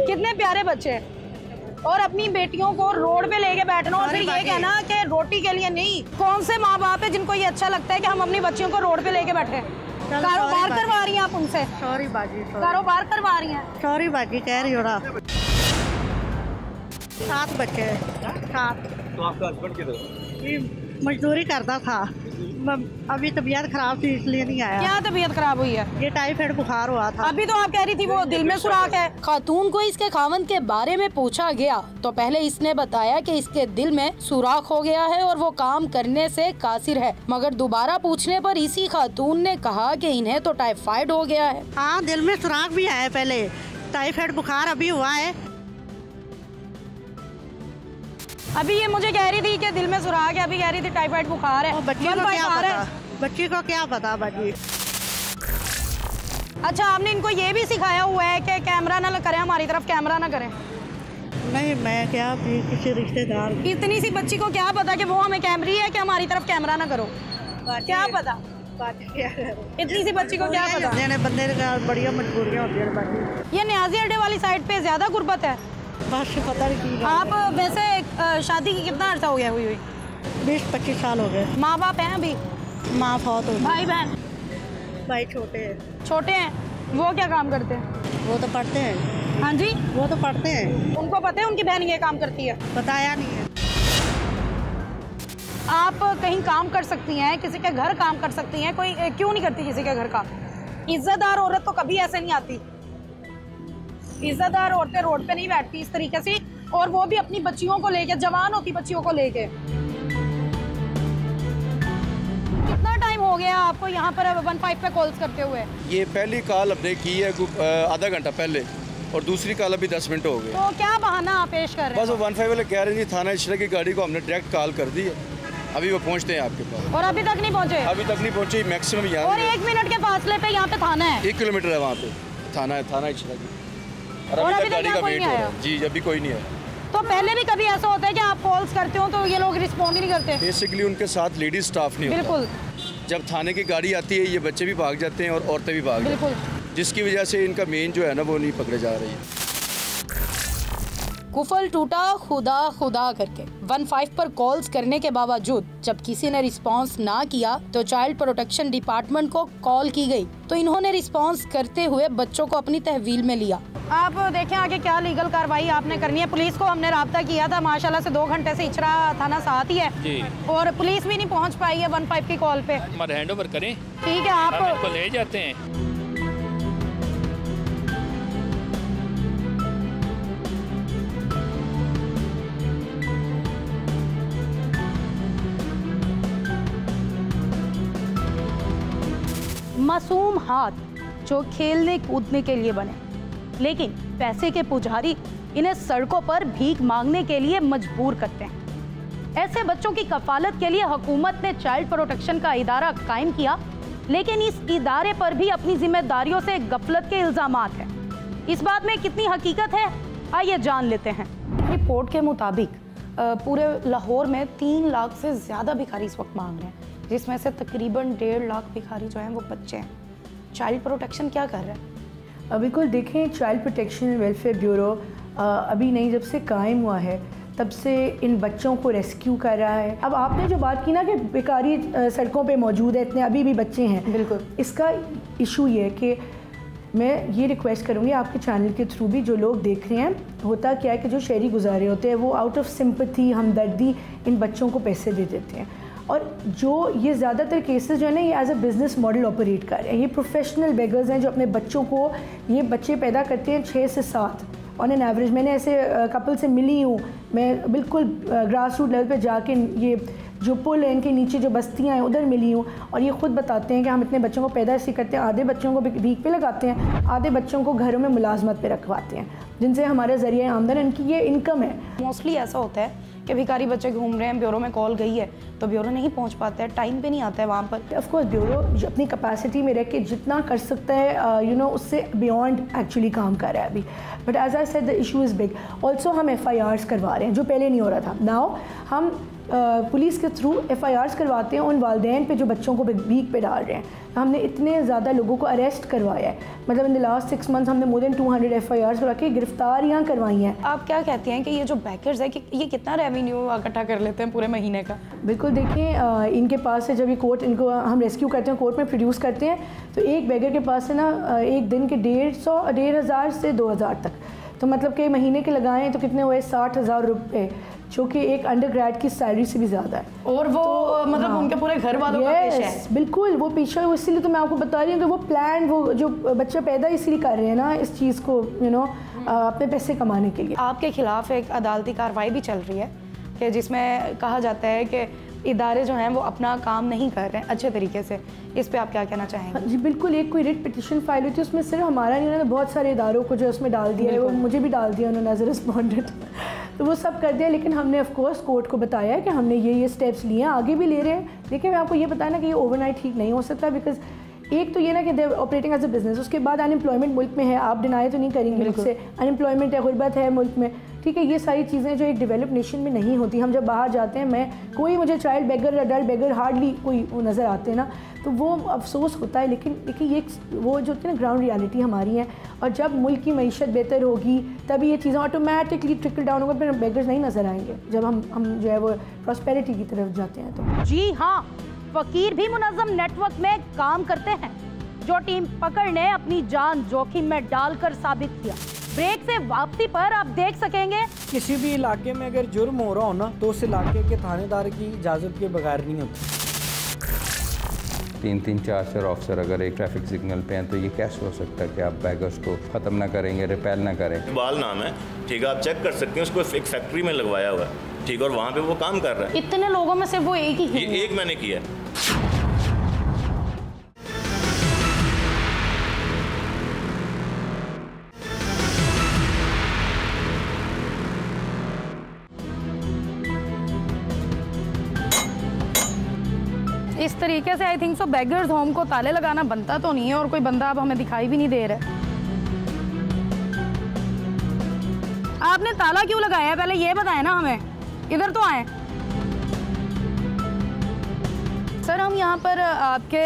कितने प्यारे बच्चे हैं। और अपनी बेटियों को रोड पे लेके बैठना और फिर ये कहना कि रोटी के लिए नहीं। कौन से माँ बाप है जिनको ये अच्छा लगता है कि हम अपनी बच्चियों को रोड पे लेके बैठे? कारोबार करवा रही हैं आप उनसे? सॉरी बाजी, कारोबार करवा रही हैं। सॉरी बाजी कह रही हो रहा। 7 बच्चे हैं। 7। तो आपका हस्बैंड किधर? मजदूरी करता था, अभी तबीयत खराब थी इसलिए नहीं आया। क्या तबीयत खराब हुई है? ये टाइफाइड बुखार हुआ था। अभी तो आप कह रही थी वो दिल में सुराख है। खातून को इसके खावंद के बारे में पूछा गया तो पहले इसने बताया कि इसके दिल में सुराख हो गया है और वो काम करने से कासिर है, मगर दोबारा पूछने पर इसी खातून ने कहा कि इन्हें तो टाइफाइड हो गया है। हाँ दिल में सुराख भी है, पहले टाइफाइड बुखार अभी हुआ है। अभी ये मुझे कह रही थी कि दिल में सुराख है, अभी कह रही थी टाइफाइड बुखार है। बच्ची को क्या पता? बच्ची को क्या पता बाजी? अच्छा आपने इनको ये भी सिखाया हुआ है कि कैमरा ना करें, हमारी तरफ कैमरा ना करें? नहीं मैं क्या किसी रिश्तेदार। इतनी सी बच्ची को क्या पता कि वो हमें कैमरी है कि हमारी तरफ कैमरा ना करो? क्या पता? इतनी सी बच्ची को क्या पता? बंदे बढ़िया मजबूरियाँ होती है। ये न्याजी अड्डे वाली साइड पे ज्यादा गुर्बत है। बस पता नहीं। आप वैसे शादी की कितना अर्सा हो गया हुई? 20-25 साल हो गए। माँ बाप हैं अभी? माँ बहुत हो गई। भाई बहन? भाई छोटे हैं। छोटे हैं। वो क्या काम करते हैं? वो तो पढ़ते हैं। हाँ जी वो तो पढ़ते हैं। उनको पता है उनकी बहन ये काम करती है? बताया नहीं है। आप कहीं काम कर सकती हैं, किसी के घर काम कर सकती हैं, कोई क्यों नहीं करती किसी के घर काम? इज्जतदार औरत तो कभी ऐसे नहीं आती। इज्जतदार औरतें रोड पे नहीं बैठती इस तरीके से, और वो भी अपनी बच्चियों को लेके, जवान होती बच्चियों को लेके। कितना टाइम हो गया आपको यहाँ पर 15 पे कॉल्स करते हुए? ये पहली कॉल अपने की है आधा घंटा पहले, और दूसरी कॉल अभी 10 मिनट हो गए। तो क्या बहाना आप पेश कर रहे हैं? बस वो 15 वाले कह रहे थे थाना इशरा की गाड़ी को हमने डायरेक्ट कॉल कर दी है, अभी वो पहुँचते हैं आपके पास। और अभी तक नहीं पहुँचे? अभी तक नहीं पहुँचे मैक्सिमम यहाँ। और 1 मिनट के फासले पे यहाँ पे थाना है? 1 किलोमीटर है वहाँ पे। थाना इचरा की। और और अभी अभी तक गाड़ी तक का कोई वेट नहीं हो रहा आया? है जी, अभी कोई नहीं आया। तो पहले भी कभी ऐसा होता है कि आप कॉल्स करते हो तो ये लोग रिस्पॉन्ड ही नहीं करते? बेसिकली उनके साथ लेडीज स्टाफ नहीं होता। बिल्कुल। जब थाने की गाड़ी आती है ये बच्चे भी भाग जाते हैं और औरतें भी भाग जाती हैं, जिसकी वजह से इनका मेन जो है ना वो नहीं पकड़े जा रही है। कुफल टूटा खुदा खुदा करके 15 पर कॉल्स करने के बावजूद जब किसी ने रिस्पांस ना किया तो चाइल्ड प्रोटेक्शन डिपार्टमेंट को कॉल की गई तो इन्होंने रिस्पांस करते हुए बच्चों को अपनी तहवील में लिया। आप देखें आगे क्या लीगल कार्रवाई आपने करनी है। पुलिस को हमने राब्ता किया था, माशाल्लाह से 2 घंटे से इचरा थाना साथ ही है जी। और पुलिस भी नहीं पहुंच पाई है 15 की कॉल पे। हमारे हैंड ओवर करें, ठीक है, आप इनको ले जाते हैं। मासूम हाथ जो खेलने कूदने के लिए बने, लेकिन पैसे के पुजारी इन्हें सड़कों पर भीख मांगने के लिए मजबूर करते हैं। ऐसे बच्चों की कफालत के लिए हुकूमत ने चाइल्ड प्रोटेक्शन का इदारा कायम किया, लेकिन इस इदारे पर भी अपनी जिम्मेदारियों से गफलत के इल्जामात हैं। इस बात में कितनी हकीकत है, आइए जान लेते हैं। रिपोर्ट के मुताबिक पूरे लाहौर में 3 लाख से ज़्यादा भिखारी इस वक्त मांग रहे हैं, जिसमें से तकरीबन 1.5 लाख भिखारी जो हैं वो बच्चे हैं। चाइल्ड प्रोटेक्शन क्या कर रहा है? बिल्कुल देखें, चाइल्ड प्रोटेक्शन वेलफेयर ब्यूरो अभी नहीं, जब से कायम हुआ है तब से इन बच्चों को रेस्क्यू कर रहा है। अब आपने जो बात की ना कि बेकारी सड़कों पे मौजूद है, इतने अभी भी बच्चे हैं, बिल्कुल इसका इशू ये है कि मैं ये रिक्वेस्ट करूँगी आपके चैनल के थ्रू भी, जो लोग देख रहे हैं, होता क्या है कि जो शहरी गुजारे होते हैं वो आउट ऑफ सिंपैथी, हमदर्दी इन बच्चों को पैसे दे देते हैं। और जो ये ज़्यादातर केसेस जो है ना ये as a business model operate कर रहे हैं। ये प्रोफेशनल बेगर्स हैं जो अपने बच्चों को, ये बच्चे पैदा करते हैं 6 से 7 ऑन एन एवरेज। मैंने ऐसे कपल से मिली हूँ, मैं बिल्कुल ग्रास रूट लेवल पे जाके ये जो पुल है इनके नीचे जो बस्तियाँ हैं उधर मिली हूँ, और ये खुद बताते हैं कि हम इतने बच्चों को पैदा ऐसे करते हैं, आधे बच्चों को भीख पे लगाते हैं, आधे बच्चों को घरों में मुलाजमत पे रखवाते हैं, जिनसे हमारे ज़रिए आमदन, इनकी ये इनकम है। मोस्टली ऐसा होता है कि भिखारी बच्चे घूम रहे हैं, ब्यूरो में कॉल गई है तो ब्यूरो नहीं पहुंच पाता है, टाइम पे नहीं आता है वहाँ पर। ऑफ कोर्स ब्यूरो अपनी कैपेसिटी में रह के जितना कर सकता है उससे बियॉन्ड एक्चुअली काम कर रहा है अभी। But as I said the issue is big. Also हम FIRs करवा रहे हैं जो पहले नहीं हो रहा था। नाउ हम पुलिस के थ्रू FIRs करवाते हैं उन वालिदैन पे जो बच्चों को भीख पे डाल रहे हैं। हमने इतने ज़्यादा लोगों को अरेस्ट करवाया है, मतलब इन द लास्ट 6 मंथ्स हमने मोर देन 200 FIRs करवा के गिरफ्तारियाँ करवाई हैं। आप क्या कहते हैं कि ये जो बैकर्स है कि ये कितना रेवेन्यू इकट्ठा कर लेते हैं पूरे महीने का? बिल्कुल देखें, इनके पास से जब ये कोर्ट, इनको हम रेस्क्यू करते हैं, कोर्ट में प्रोड्यूस करते हैं, तो एक बैगर के पास से ना एक दिन के 1,500 से 2,000 तक, तो मतलब कि महीने के लगाएं तो कितने हुए 60,000 रुपये, जो कि एक अंडर ग्रेड की सैलरी से भी ज़्यादा है। और वो तो, मतलब उनके पूरे घर वालों का पेशा है। बिल्कुल वो पेशा है, इसीलिए तो मैं आपको बता रही हूँ कि वो प्लान, वो जो बच्चा पैदा इसीलिए कर रहे हैं ना इस चीज़ को, अपने पैसे कमाने के लिए। आपके खिलाफ एक अदालती कार्रवाई भी चल रही है कि जिसमें कहा जाता है कि इदारे जो हैं वो अपना काम नहीं कर रहे हैं अच्छे तरीके से। इस पे आप क्या कहना चाहेंगे? जी बिल्कुल, एक कोई रिट पिटिशन फाइल हुई थी, उसमें सिर्फ हमारा नहीं, उन्होंने बहुत सारे इदारों को जो उसमें डाल दिया है, वो मुझे भी डाल दिया उन्होंने एज ए रिस्पॉन्डेंट, तो वो सब कर दिया। लेकिन हमने ऑफ कोर्स कोर्ट को बताया है कि हमने ये स्टेप्स लिए हैं, आगे भी ले रहे हैं। देखिए मैं आपको ये बताया ना कि ये ओवरनाइट ठीक नहीं हो सकता, बिकॉज एक तो ये ना कि they operating as a business, उसके बाद अनएम्प्लॉयमेंट मुल्क में है, आप डिनाई तो नहीं करेंगे मुझसे, अनएम्प्लॉयमेंट है, गुर्बत है मुल्क में, ठीक है। ये सारी चीज़ें जो एक डेवलप नेशन में नहीं होती। हम जब बाहर जाते हैं, मुझे चाइल्ड बेगर या अडल्ट बेगर हार्डली कोई नज़र आते हैं ना, तो वो अफसोस होता है। लेकिन देखिए ये वो जो होती है ना ग्राउंड रियलिटी हमारी है, और जब मुल्क की मईशत बेहतर होगी तभी ये चीज़ें ऑटोमेटिकली ट्रिकल डाउन होगा, फिर बेगर्स नहीं नज़र आएंगे जब हम जो है वो प्रॉस्पेरिटी की तरफ जाते हैं। तो जी हाँ, फ़कीर भी मुनज़्ज़म नेटवर्क में काम करते हैं, जो टीम पकड़ ने अपनी जान जोखिम में डालकर साबित किया। ब्रेक से वापसी पर आप देख सकेंगे किसी भी इलाके में अगर जुर्म हो रहा हो ना तो उस इलाके के थानेदार की इजाज़त के बगैर नहीं होता। 3-3, 4 ऑफिसर अगर एक ट्रैफिक सिग्नल पे हैं तो ये कैसे हो सकता है कि आप बैगर्स को ख़त्म ना करेंगे, रिपेल ना करें? इकबाल नाम है, ठीक है, आप चेक कर सकते हैं, उसको एक फैक्ट्री में लगवाया हुआ है, ठीक है, और वहाँ पे वो काम कर रहा है। इतने लोगों में से वो एक ही है? ये एक मैंने किया। इस तरीके से I think so beggars home को ताले लगाना बनता तो नहीं है, और कोई बंदा अब हमें दिखाई भी नहीं दे रहा है। आपने ताला क्यों लगाया है, पहले ये बताएं ना हमें। इधर तो आए सर, हम यहाँ पर आपके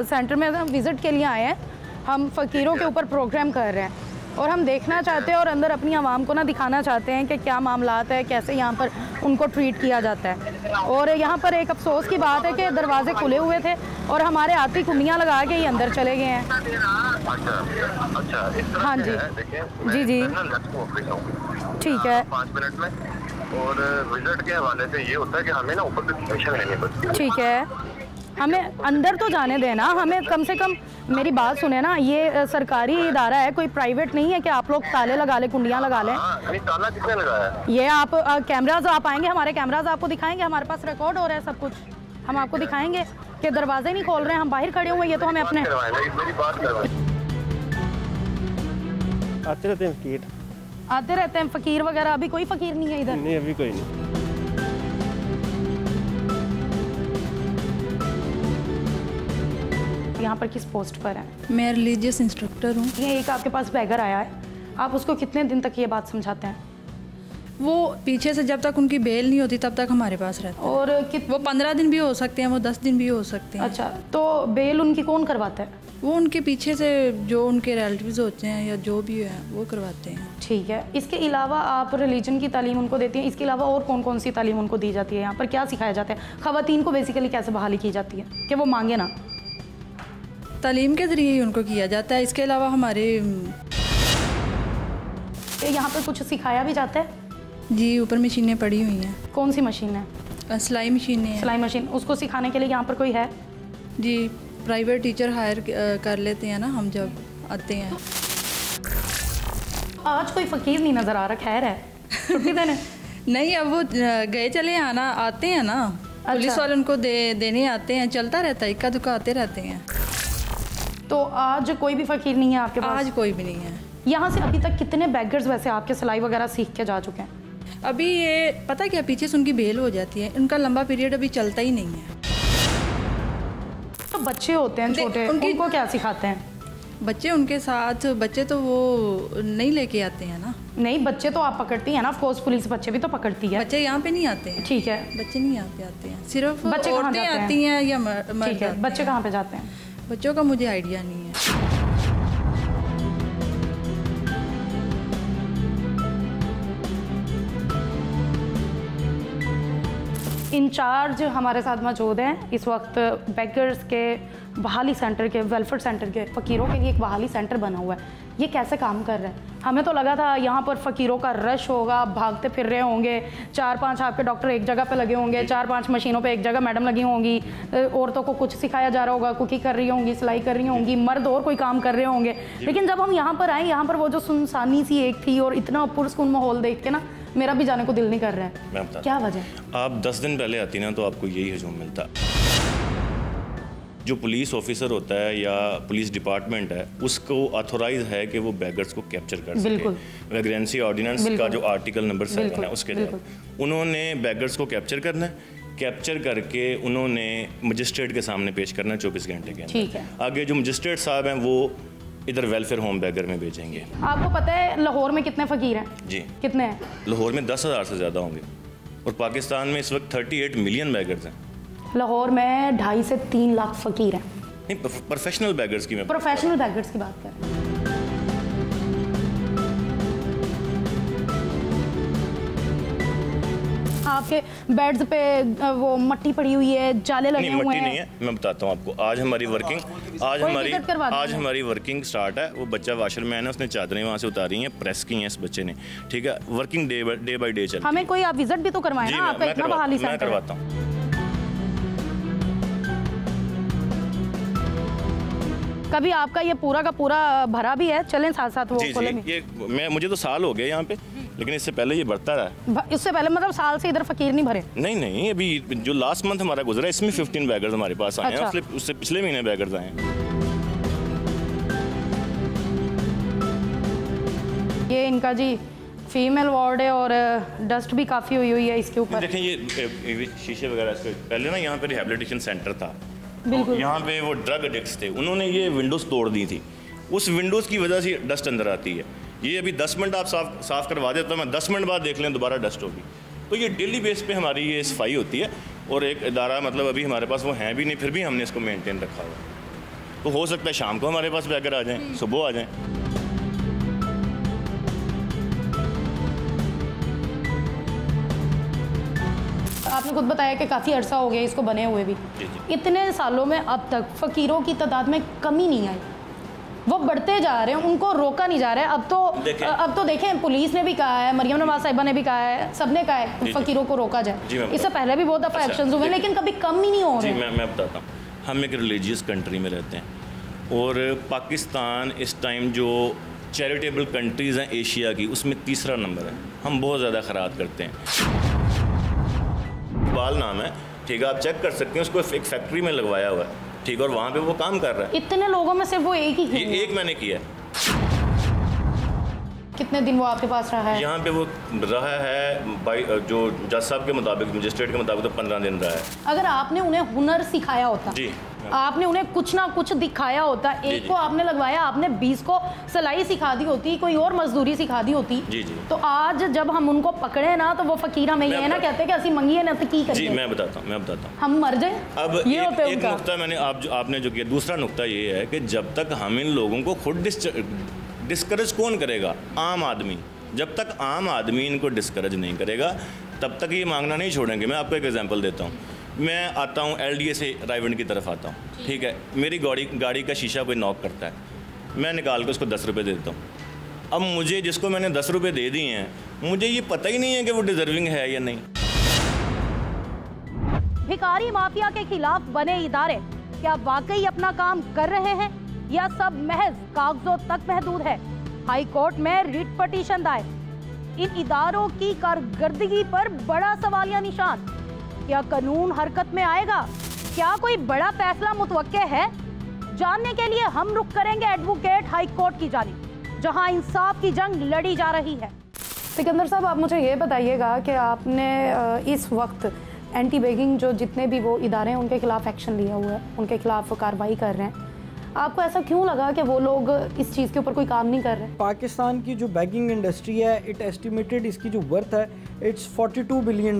सेंटर में विज़िट के लिए आए हैं। हम फ़कीरों के ऊपर प्रोग्राम कर रहे हैं और हम देखना चाहते हैं और अंदर अपनी आवाम को ना दिखाना चाहते हैं कि क्या मामलात है, कैसे यहाँ पर उनको ट्रीट किया जाता है। और यहाँ पर एक अफसोस की बात है कि दरवाजे खुले हुए थे और हमारे आती कुंडियाँ लगा के ही अंदर चले गए हैं। हाँ जी जी जी ठीक है। 5 मिनट में और विजिट के हवाले से ये होता है कि हमें ना ऊपर से परमिशन लेनी पड़ती है। ठीक है, हमें अंदर तो जाने देना, हमें कम से कम मेरी बात सुने ना, ये सरकारी इदारा है, कोई प्राइवेट नहीं है कि आप लोग ताले लगा ले, कुंडियाँ लगा लें। ताला किसने लगाया है? ये आप कैमराज आप आएंगे, हमारे कैमराज आपको दिखाएंगे, हमारे पास रिकॉर्ड हो रहा है सब कुछ, हम आपको दिखाएंगे कि दरवाजे नहीं खोल रहे हैं, हम बाहर खड़े हुए हैं। ये तो हमें अपने आते रहते हैं फकीर, आते रहते हैं फकीर वगैरह। अभी कोई फकीर नहीं है इधर? नहीं, अभी कोई नहीं। यहाँ पर किस पोस्ट पर है? मैं रिलीजियस इंस्ट्रक्टर हूँ। ये एक आपके पास बैगर आया है, आप उसको कितने दिन तक ये बात समझाते हैं? वो पीछे से जब तक उनकी बेल नहीं होती तब तक हमारे पास रहता है। और वो 15 दिन भी हो सकते हैं, वो 10 दिन भी हो सकते हैं। अच्छा, तो बेल उनकी कौन करवाता है? वो उनके पीछे से जो उनके रिलेटिव्स होते हैं या जो भी है वो करवाते हैं। ठीक है। इसके अलावा आप रिलीजन की तालीम उनको देती हैं, इसके अलावा और कौन कौन सी तालीम उनको दी जाती है? यहाँ पर क्या सिखाया जाता है? ख़वातीन को बेसिकली कैसे बहाली की जाती है कि वो मांगे ना? तालीम के ज़रिए ही उनको किया जाता है। इसके अलावा हमारे यहाँ पर कुछ सिखाया भी जाता है? जी, ऊपर मशीनें पड़ी हुई हैं। कौन सी मशीन है? सिलाई मशीनें। सिलाई मशीन, उसको सिखाने के लिए यहाँ पर कोई है? जी, प्राइवेट टीचर हायर कर लेते हैं ना हम जब आते हैं। आज कोई फ़कीर नहीं नज़र आ रहा, खैर है छुट्टी देने? नहीं, अब वो गए चले आना आते हैं ना। अच्छा। पुलिस वाले उनको देने आते हैं, चलता रहता है, इक्का दुक्का आते रहते हैं। तो आज कोई भी फ़कीर नहीं है आपके पास? आज कोई भी नहीं है। यहाँ से अभी तक कितने बैगर्स वैसे आपके सिलाई वगैरह सीख के जा चुके हैं? अभी ये पता क्या, पीछे से उनकी बेल हो जाती है, उनका लंबा पीरियड अभी चलता ही नहीं है। तो बच्चे होते हैं छोटे, उनको क्या सिखाते हैं? बच्चे उनके साथ, बच्चे तो वो नहीं लेके आते हैं ना। नहीं, बच्चे तो आप पकड़ती हैं ना, ऑफ कोर्स पुलिस बच्चे भी तो पकड़ती है। बच्चे यहाँ पे नहीं आते हैं। ठीक है, बच्चे नहीं यहाँ पे आते हैं, सिर्फ बच्चे औरतें आती हैं या मर्द। ठीक है, बच्चे कहाँ पे जाते हैं? बच्चों का मुझे आइडिया नहीं है। इंचार्ज हमारे साथ मौजूद हैं इस वक्त। बेगर्स के बहाली सेंटर के, वेलफेयर सेंटर के, फ़कीरों के लिए एक बहाली सेंटर बना हुआ है। ये कैसे काम कर रहा है? हमें तो लगा था यहाँ पर फ़कीरों का रश होगा, भागते फिर रहे होंगे, 4-5 आपके डॉक्टर एक जगह पे लगे होंगे, 4-5 मशीनों पे एक जगह मैडम लगी होंगी, औरतों को कुछ सिखाया जा रहा होगा, कुकिंग कर रही होंगी, सिलाई कर रही होंगी, मर्द और कोई काम कर रहे होंगे। लेकिन जब हम यहाँ पर आए, यहाँ पर वो जो सुनसानी सी एक थी और इतना पुरस्कून माहौल देख के ना मेरा भी जाने को दिल नहीं कर रहा है। क्या वजह? आप 10 दिन पहले आती ना तो आपको यही हजूम मिलता। जो पुलिस ऑफिसर होता है या पुलिस डिपार्टमेंट है, उसको ऑथोराइज है कि वो बैगर्स को कैप्चर कर सके। वैग्रेंसी ऑर्डिनेंस का जो आर्टिकल नंबर 7 है उसके तहत उन्होंने बैगर्स को कैप्चर करना है। कैप्चर करके उन्होंने मजिस्ट्रेट के सामने पेश करना है 24 घंटे के अंदर। आगे जो मजिस्ट्रेट साहब हैं वो इधर वेलफेयर होम बैगर में भेजेंगे। आपको पता है लाहौर में कितने फ़कीर हैं? जी। कितने हैं? लाहौर में 10,000 से ज़्यादा होंगे और पाकिस्तान में इस वक्त 38 मिलियन बैगर्स हैं। लाहौर में 2.5 से 3 लाख फ़कीर हैं। नहीं, प्रोफेशनल बैगर्स की मैं प्रोफेशनल बैगर्स की बात कर रहे हैं। आपके बेड्स पे वो मट्टी पड़ी हुई है, जाले लगे हुए हैं? मट्टी नहीं है, मैं बताता हूँ आपको। आज हमारी वर्किंग स्टार्ट है। वो बच्चा वाशरमैन है, उसने चादरें वहाँ से उतारी हैं, प्रेस की हैं इस बच्चे ने। ठीक है, वर्किंग डे बाय डे चल। हमें कोई आप विजिट भी तो करवाएं ना, आपका इतना बहाली सेंटर है। मैं करवाता हूँ। कभी आपका ये पूरा का पूरा भरा भी है? चलें साथ साथ वो खोले भी। ये मुझे तो साल हो गए यहाँ पे, लेकिन इससे पहले ये बढ़ता रहा। इससे पहले मतलब साल से इधर फ़कीर नहीं भरे? नहीं, अभी जो लास्ट मंथ हमारा गुजरा इसमें 15 बैगर्स हमारे पास आए हैं। उससे पिछले महीने बैगर्स आए हैं। ये इनका जी फीमेल वार्ड है और डस्ट भी काफ़ी हुई है इसके ऊपर। देखें ये शीशे वगैरह, इसके पहले ना यहाँ पे रिहेबिलिटेशन सेंटर था। बिल्कुल। यहाँ पे वो ड्रग एडिक्ट्स थे, उन्होंने ये विंडोज़ तोड़ दी थी। उस विंडोज़ की वजह से डस्ट अंदर आती है। ये अभी 10 मिनट आप साफ करवा देते तो मैं 10 मिनट बाद देख लें दोबारा डस्ट होगी। तो ये डेली बेस पे हमारी ये सफाई होती है और एक इदारा मतलब अभी हमारे पास वो हैं भी नहीं, फिर भी हमने इसको मेंटेन रखा हुआ है। तो हो सकता है शाम को हमारे पास बैगर आ जाएं, सुबह आ जाएं। आपने खुद बताया कि काफ़ी अरसा हो गया इसको बने हुए भी। इतने सालों में अब तक फ़कीरों की तादाद में कमी नहीं आई, वो बढ़ते जा रहे हैं, उनको रोका नहीं जा रहा है। अब तो देखें पुलिस ने भी कहा है, मरियम नवाज साहिबा ने भी कहा है, सबने कहा है फ़कीरों को रोका जाए। इससे पहले भी बहुत दफ़ा एक्शन हुए लेकिन कभी कम ही नहीं हो रहे। मैं बताता हूँ, हम एक रिलीजियस कंट्री में रहते हैं और पाकिस्तान इस टाइम जो चैरिटेबल कंट्रीज़ हैं एशिया की उसमें 3रा नंबर है। हम बहुत ज़्यादा खैरात करते हैं। इकबाल नाम है, ठीक है, आप चेक कर सकते हैं, उसको एक फैक्ट्री में लगवाया हुआ है, ठीक है, और वहाँ पे वो काम कर रहा है। इतने लोगों में सिर्फ वो एक ही है। एक मैंने किया है। कितने दिन वो आपके पास रहा है? यहाँ पे वो रहा है जो जज साहब के मुताबिक, मजिस्ट्रेट के मुताबिक तो 15 दिन रहा है। अगर आपने उन्हें हुनर सिखाया होता, जी, आपने उन्हें कुछ ना कुछ दिखाया होता, एक को आपने लगवाया, आपने 20 को सिलाई सिखा दी होती, कोई और मजदूरी सिखा दी होती, तो आज जब हम उनको पकड़े ना तो वो फकीर हमें ये ना कहते कि असि मंगिए ना तो की करें। जी मैं बताता हूँ हम मर जाए। अब ये एक नुक्ता मैंने आपने जो किया, दूसरा नुक्ता ये है कि जब तक हम इन लोगों को खुद डिस्करेज कौन करेगा? आम आदमी। जब तक आम आदमी इनको डिस्करेज नहीं करेगा तब तक ये मांगना नहीं छोड़ेंगे। मैं आपको एक एग्जांपल देता हूँ। मैं आता हूँ LDA से रायवंड की तरफ आता हूँ, ठीक है, मेरी गाड़ी का शीशा कोई नॉक करता है, मैं निकाल के उसको 10 रुपये दे देता हूँ। अब मुझे जिसको मैंने 10 रुपये दे दिए हैं, मुझे ये पता ही नहीं है कि वो डिजर्विंग है या नहीं। भिखारी माफिया के खिलाफ बने इदारे क्या वाकई अपना काम कर रहे हैं या सब महज कागजों तक महदूद है? हाई कोर्ट में रिट पिटीशन दायर। इन इदारों की कारकर्दगी पर बड़ा सवालिया निशान। क्या कानून हरकत में आएगा? क्या कोई बड़ा फैसला मुतवक्के है? जानने के लिए हम रुख करेंगे एडवोकेट हाई कोर्ट की जानिब, जहां इंसाफ की जंग लड़ी जा रही है। सिकंदर साहब, आप मुझे ये बताइएगा कि आपने इस वक्त एंटी बेगिंग जो जितने भी वो इदारे हैं उनके खिलाफ एक्शन लिया हुआ है, उनके खिलाफ कार्रवाई कर रहे हैं, आपको ऐसा क्यों लगा कि वो लोग इस चीज़ के ऊपर कोई काम नहीं कर रहे? पाकिस्तान की जो बैगिंग इंडस्ट्री है, इट एस्टिमेटेड इसकी जो वर्थ है इट्स $42 बिलियन।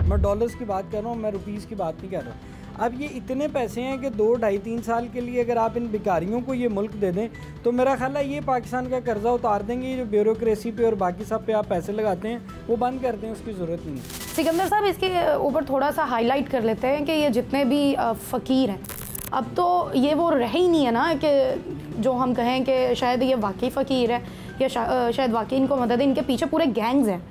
मैं डॉलर्स की बात कर रहा हूँ, मैं रुपीज़ की बात नहीं कर रहा। अब ये इतने पैसे हैं कि 2, 2.5, 3 साल के लिए अगर आप इन भिखारियों को ये मुल्क दे दें तो मेरा ख्याल है ये पाकिस्तान का कर्जा उतार देंगे। ये जो ब्यूरोक्रेसी पे और बाकी सब पे आप पैसे लगाते हैं वो बंद कर दें, उसकी ज़रूरत नहीं है। सिकंदर साहब, इसके ऊपर थोड़ा सा हाईलाइट कर लेते हैं कि ये जितने भी फ़कीर हैं, अब तो ये वो रह ही नहीं है ना कि जो हम कहें कि शायद ये वाकई फ़कीर है या शायद वाकई इनको मदद है। इनके पीछे पूरे गैंग्स हैं,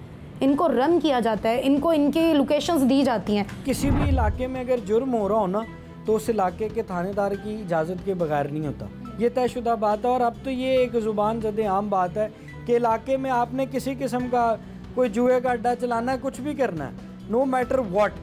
इनको रन किया जाता है, इनको इनकी लोकेशंस दी जाती हैं। किसी भी इलाके में अगर जुर्म हो रहा हो ना तो उस इलाके के थानेदार की इजाज़त के बगैर नहीं होता, ये तयशुदा बात है। और अब तो ये एक ज़ुबान ज़दे आम बात है कि इलाके में आपने किसी किस्म का कोई जुए का अड्डा चलाना है, कुछ भी करना है, नो मैटर व्हाट,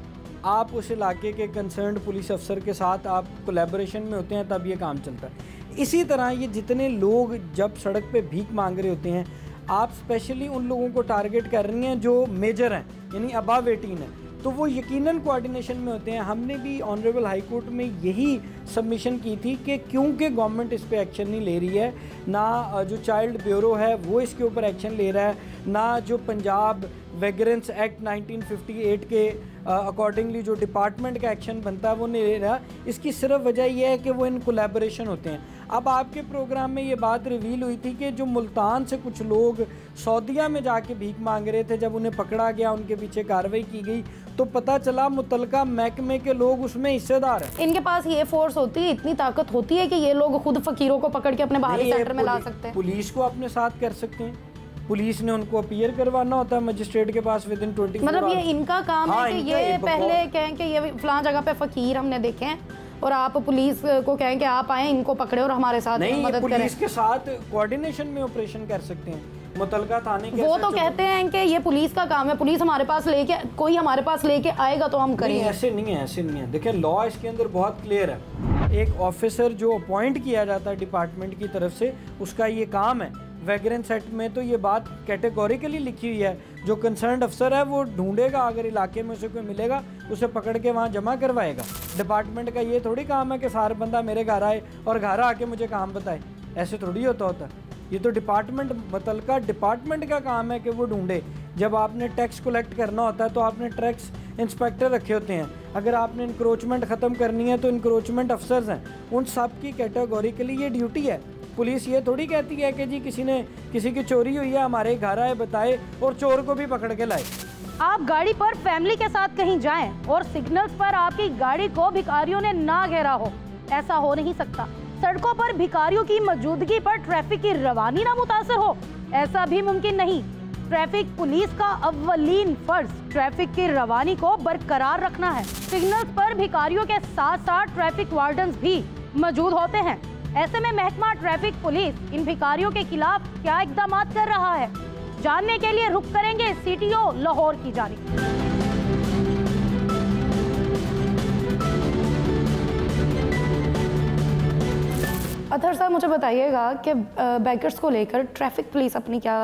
आप उस इलाके के कंसर्न्ड पुलिस अफसर के साथ आप कोलैबोरेशन में होते हैं, तब ये काम चलता है। इसी तरह ये जितने लोग जब सड़क पे भीख मांग रहे होते हैं, आप स्पेशली उन लोगों को टारगेट कर रही हैं जो मेजर हैं, यानी अबव 18 है, तो वो यकीनन कोऑर्डिनेशन में होते हैं। हमने भी ऑनरेबल हाई कोर्ट में यही सबमिशन की थी कि क्योंकि गवर्नमेंट इस पे एक्शन नहीं ले रही है, ना जो चाइल्ड ब्यूरो है वो इसके ऊपर एक्शन ले रहा है, ना जो पंजाब वेगरेंस एक्ट 1958 के अकॉर्डिंगली जो डिपार्टमेंट का एक्शन बनता है वो नहीं ले रहा। इसकी सिर्फ वजह यह है कि वो इन कोलैबोरेशन होते हैं। अब आपके प्रोग्राम में ये बात रिवील हुई थी कि जो मुल्तान से कुछ लोग सऊदीया में जाके भीख मांग रहे थे, जब उन्हें पकड़ा गया, उनके पीछे कार्रवाई की गई तो पता चला मुतलका महकमे के लोग उसमें हिस्सेदार हैं। इनके पास ये फोर्स होती है, इतनी ताकत होती है कि ये लोग खुद फकीरों को पकड़ के अपने बाहरी सेक्टर में ला सकते हैं। पुलिस को अपने साथ कर सकते हैं, पुलिस ने उनको अपीयर करवाना होता है मजिस्ट्रेट के पास विदिन 24 मतलब ये इनका काम है कि ये पहले कहें कि ये फलां जगह पे फकीर हमने देखे हैं और आप पुलिस को कहें कि आप आए, इनको पकड़े और हमारे साथ मदद करें। पुलिस के साथ कोऑर्डिनेशन में ऑपरेशन कर सकते हैं मुतलका थाने के। वो तो कहते हैं कि ये पुलिस का काम है, पुलिस हमारे पास लेके, कोई हमारे पास लेके आएगा तो हम करेंगे। ऐसे नहीं है, ऐसे नहीं है। देखिए लॉ इसके अंदर बहुत क्लियर है। एक ऑफिसर जो अपॉइंट किया जाता है डिपार्टमेंट की तरफ से, उसका ये काम है। वेगरेंस एक्ट में तो ये बात कैटेगोरिकली लिखी हुई है, जो कंसर्न्ड अफसर है वो ढूंढेगा, अगर इलाके में उसे कोई मिलेगा उसे पकड़ के वहाँ जमा करवाएगा। डिपार्टमेंट का ये थोड़ी काम है कि सारा बंदा मेरे घर आए और घर आके मुझे काम बताए, ऐसे थोड़ी होता है। ये तो डिपार्टमेंट मुतलका डिपार्टमेंट का काम है कि वो ढूंढे। जब आपने टैक्स कलेक्ट करना होता है तो आपने टैक्स इंस्पेक्टर रखे होते हैं। अगर आपने इंक्रोचमेंट ख़त्म करनी है तो इंक्रोचमेंट अफसर्स हैं, उन सब की कैटेगरी के लिए ये ड्यूटी है। पुलिस ये थोड़ी कहती है कि जी किसी की चोरी हुई है हमारे घर आए बताए और चोर को भी पकड़ के लाए। आप गाड़ी पर फैमिली के साथ कहीं जाएं और सिग्नल्स पर आपकी गाड़ी को भिखारियों ने ना घेरा हो, ऐसा हो नहीं सकता। सड़कों पर भिखारियों की मौजूदगी पर ट्रैफिक की रवानी ना मुतासर हो, ऐसा भी मुमकिन नहीं। ट्रैफिक पुलिस का अव्वलीन फर्ज ट्रैफिक की रवानी को बरकरार रखना है। सिग्नल्स पर भिखारियों के साथ साथ ट्रैफिक वार्डन्स भी मौजूद होते हैं। ऐसे में महकमा ट्रैफिक पुलिस इन भिखारियों के खिलाफ क्या इकदाम कर रहा है, जानने के लिए रुख करेंगे CTO लाहौर की जानिब। अतहर साहब मुझे बताइएगा कि बैगर्स को लेकर ट्रैफिक पुलिस अपनी क्या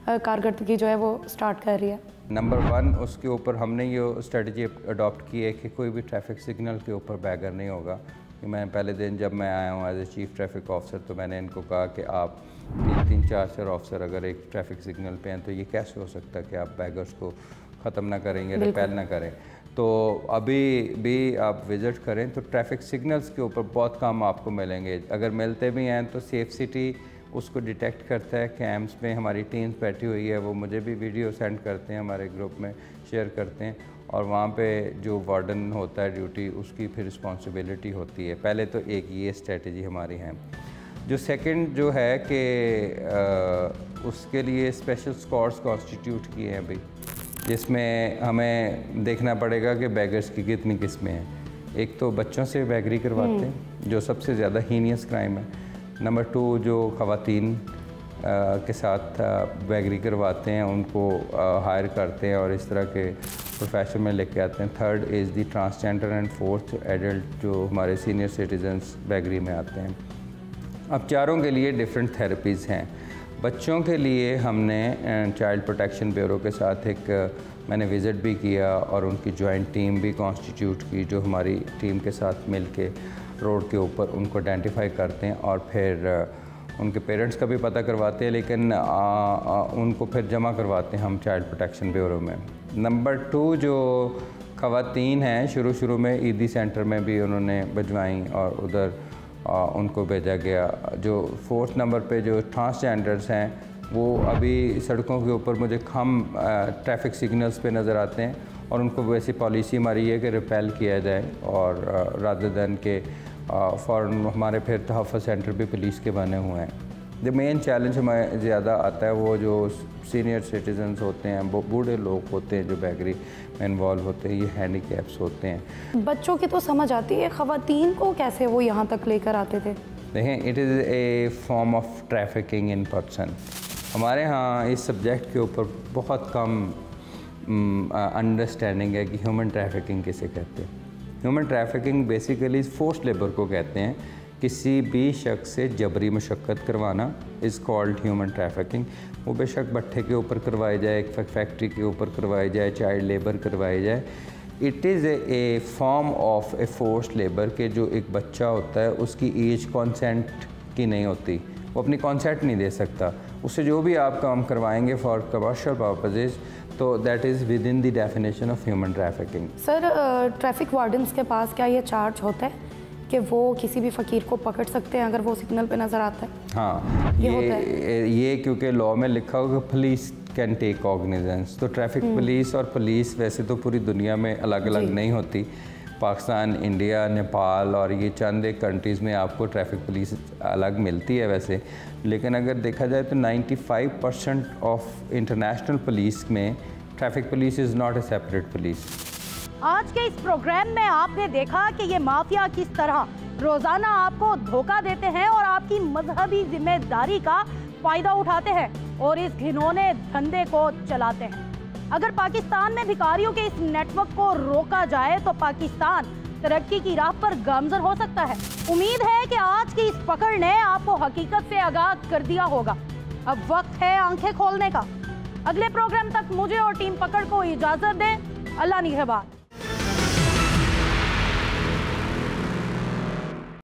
कारकर्दगी जो है वो स्टार्ट कर रही है। नंबर 1 उसके ऊपर हमने ये स्ट्रेटजी अडॉप्ट की है कि कोई भी ट्रैफिक सिग्नल के ऊपर बैगर नहीं होगा। कि मैं पहले दिन जब मैं आया हूँ as a chief traffic officer तो मैंने इनको कहा कि आप 3-4 ऑफिसर अगर एक ट्रैफिक सिग्नल पे हैं तो ये कैसे हो सकता है कि आप बैगर्स को ख़त्म ना करेंगे, रिपेल ना करें। तो अभी भी आप विज़िट करें तो ट्रैफिक सिग्नल्स के ऊपर बहुत काम आपको मिलेंगे। अगर मिलते भी हैं तो सेफ सिटी उसको डिटेक्ट करता है। कैंप्स में हमारी टीम्स बैठी हुई है, वो मुझे भी वीडियो सेंड करते हैं, हमारे ग्रुप में शेयर करते हैं और वहाँ पे जो वार्डन होता है ड्यूटी उसकी फिर रिस्पॉन्सिबिलिटी होती है। पहले तो एक ये स्ट्रेटजी हमारी है। जो सेकंड जो है कि उसके लिए स्पेशल स्क्वाड्स कॉन्स्टिट्यूट किए हैं अभी, जिसमें हमें देखना पड़ेगा कि बैगर्स की कितनी किस्में हैं। एक तो बच्चों से बैगरी करवाते हैं जो सबसे ज़्यादा हीनियस क्राइम है। नंबर 2 जो ख़वातीन के साथ बैगरी करवाते हैं उनको हायर करते हैं और इस तरह के प्रोफेशन में लेके आते हैं। Third is the transgender and fourth adult जो हमारे सीनियर सिटीजन्स बैगरी में आते हैं। अब चारों के लिए डिफरेंट थेरेपीज़ हैं। बच्चों के लिए हमने चाइल्ड प्रोटेक्शन ब्यूरो के साथ एक मैंने विज़िट भी किया और उनकी जॉइंट टीम भी कॉन्स्टिट्यूट की जो हमारी टीम के साथ मिल के रोड के ऊपर उनको आइडेंटिफाई करते हैं और फिर उनके पेरेंट्स का भी पता करवाते हैं, लेकिन उनको फिर जमा करवाते हैं हम चाइल्ड प्रोटेक्शन ब्यूरो में। नंबर 2 जो ख़वातीन हैं शुरू में ईदी सेंटर में भी उन्होंने भिजवाई और उधर उनको भेजा गया। जो 4th नंबर पे जो ट्रांसजेंडर्स हैं वो अभी सड़कों के ऊपर मुझे कम ट्रैफिक सिग्नल्स पे नज़र आते हैं और उनको वैसी पॉलिसी हमारी है कि रिपेल किया जाए और रादर दैन के फ़ौरन हमारे फिर तहफ़्फ़ुज़ सेंटर भी पुलिस के बने हुए हैं। जो मेन चैलेंज हमें ज़्यादा आता है वो जो सीनियर सिटीजन्स होते हैं, वो बूढ़े लोग होते हैं जो बैगरी में इन्वॉल्व होते हैं, ये हैंडीकैप्स होते हैं। बच्चों की तो समझ आती है, ख़वातीन को कैसे वो यहाँ तक लेकर आते थे? देखें, it is a form of trafficking in person. हमारे यहाँ इस सब्जेक्ट के ऊपर बहुत कम अंडरस्टैंडिंग है कि ह्यूमन ट्रैफिकिंग किसे कहते हैं। Human trafficking basically force labour को कहते हैं। किसी भी शख्स से जबरी मशक्क़त करवाना इज़ कॉल्ड ह्यूमन ट्रैफिकिंग। वो बेशक भट्ठे के ऊपर करवाई जाए, एक फैक्ट्री के ऊपर करवाई जाए, चाइल्ड लेबर करवाई जाए, it is a form of a force labour के जो एक बच्चा होता है उसकी एज कॉन्सेंट की नहीं होती, वो अपनी कॉन्सेंट नहीं दे सकता। उससे जो भी आप काम करवाएंगे फॉर कमर्शियल पर्पजेज़ तो that is with in the definition of human trafficking. Sir, traffic wardens के पास क्या ये चार्ज होता है कि वो किसी भी फ़कीर को पकड़ सकते हैं अगर वो सिग्नल पे नज़र आता है? हाँ, ये क्योंकि लॉ में लिखा हो कि पुलिस कैन टेक कॉग्निजेंस, तो ट्रैफिक पुलिस और पुलिस वैसे तो पूरी दुनिया में अलग अलग नहीं होती। पाकिस्तान, इंडिया, नेपाल और ये चंद एक कंट्रीज़ में आपको ट्रैफिक पुलिस अलग मिलती है वैसे, लेकिन अगर देखा जाए तो 95% ऑफ इंटरनेशनल पुलिस में traffic police is not a separate police. आज के इस प्रोग्राम में आपने देखा कि ये माफिया किस तरह रोजाना आपको धोखा देते हैं और आपकी मजहबी जिम्मेदारी का फायदा उठाते हैं और इस घिनौने धंधे को चलाते हैं। अगर पाकिस्तान में भिखारियों के इस नेटवर्क को रोका जाए तो पाकिस्तान तरक्की की राह पर गामजन हो सकता है। उम्मीद है कि आज की इस पकड़ ने आपको हकीकत से आगाह कर दिया होगा। अब वक्त है आंखें खोलने का। अगले प्रोग्राम तक मुझे और टीम पकड़ को इजाजत दें। अल्लाह निगहबान।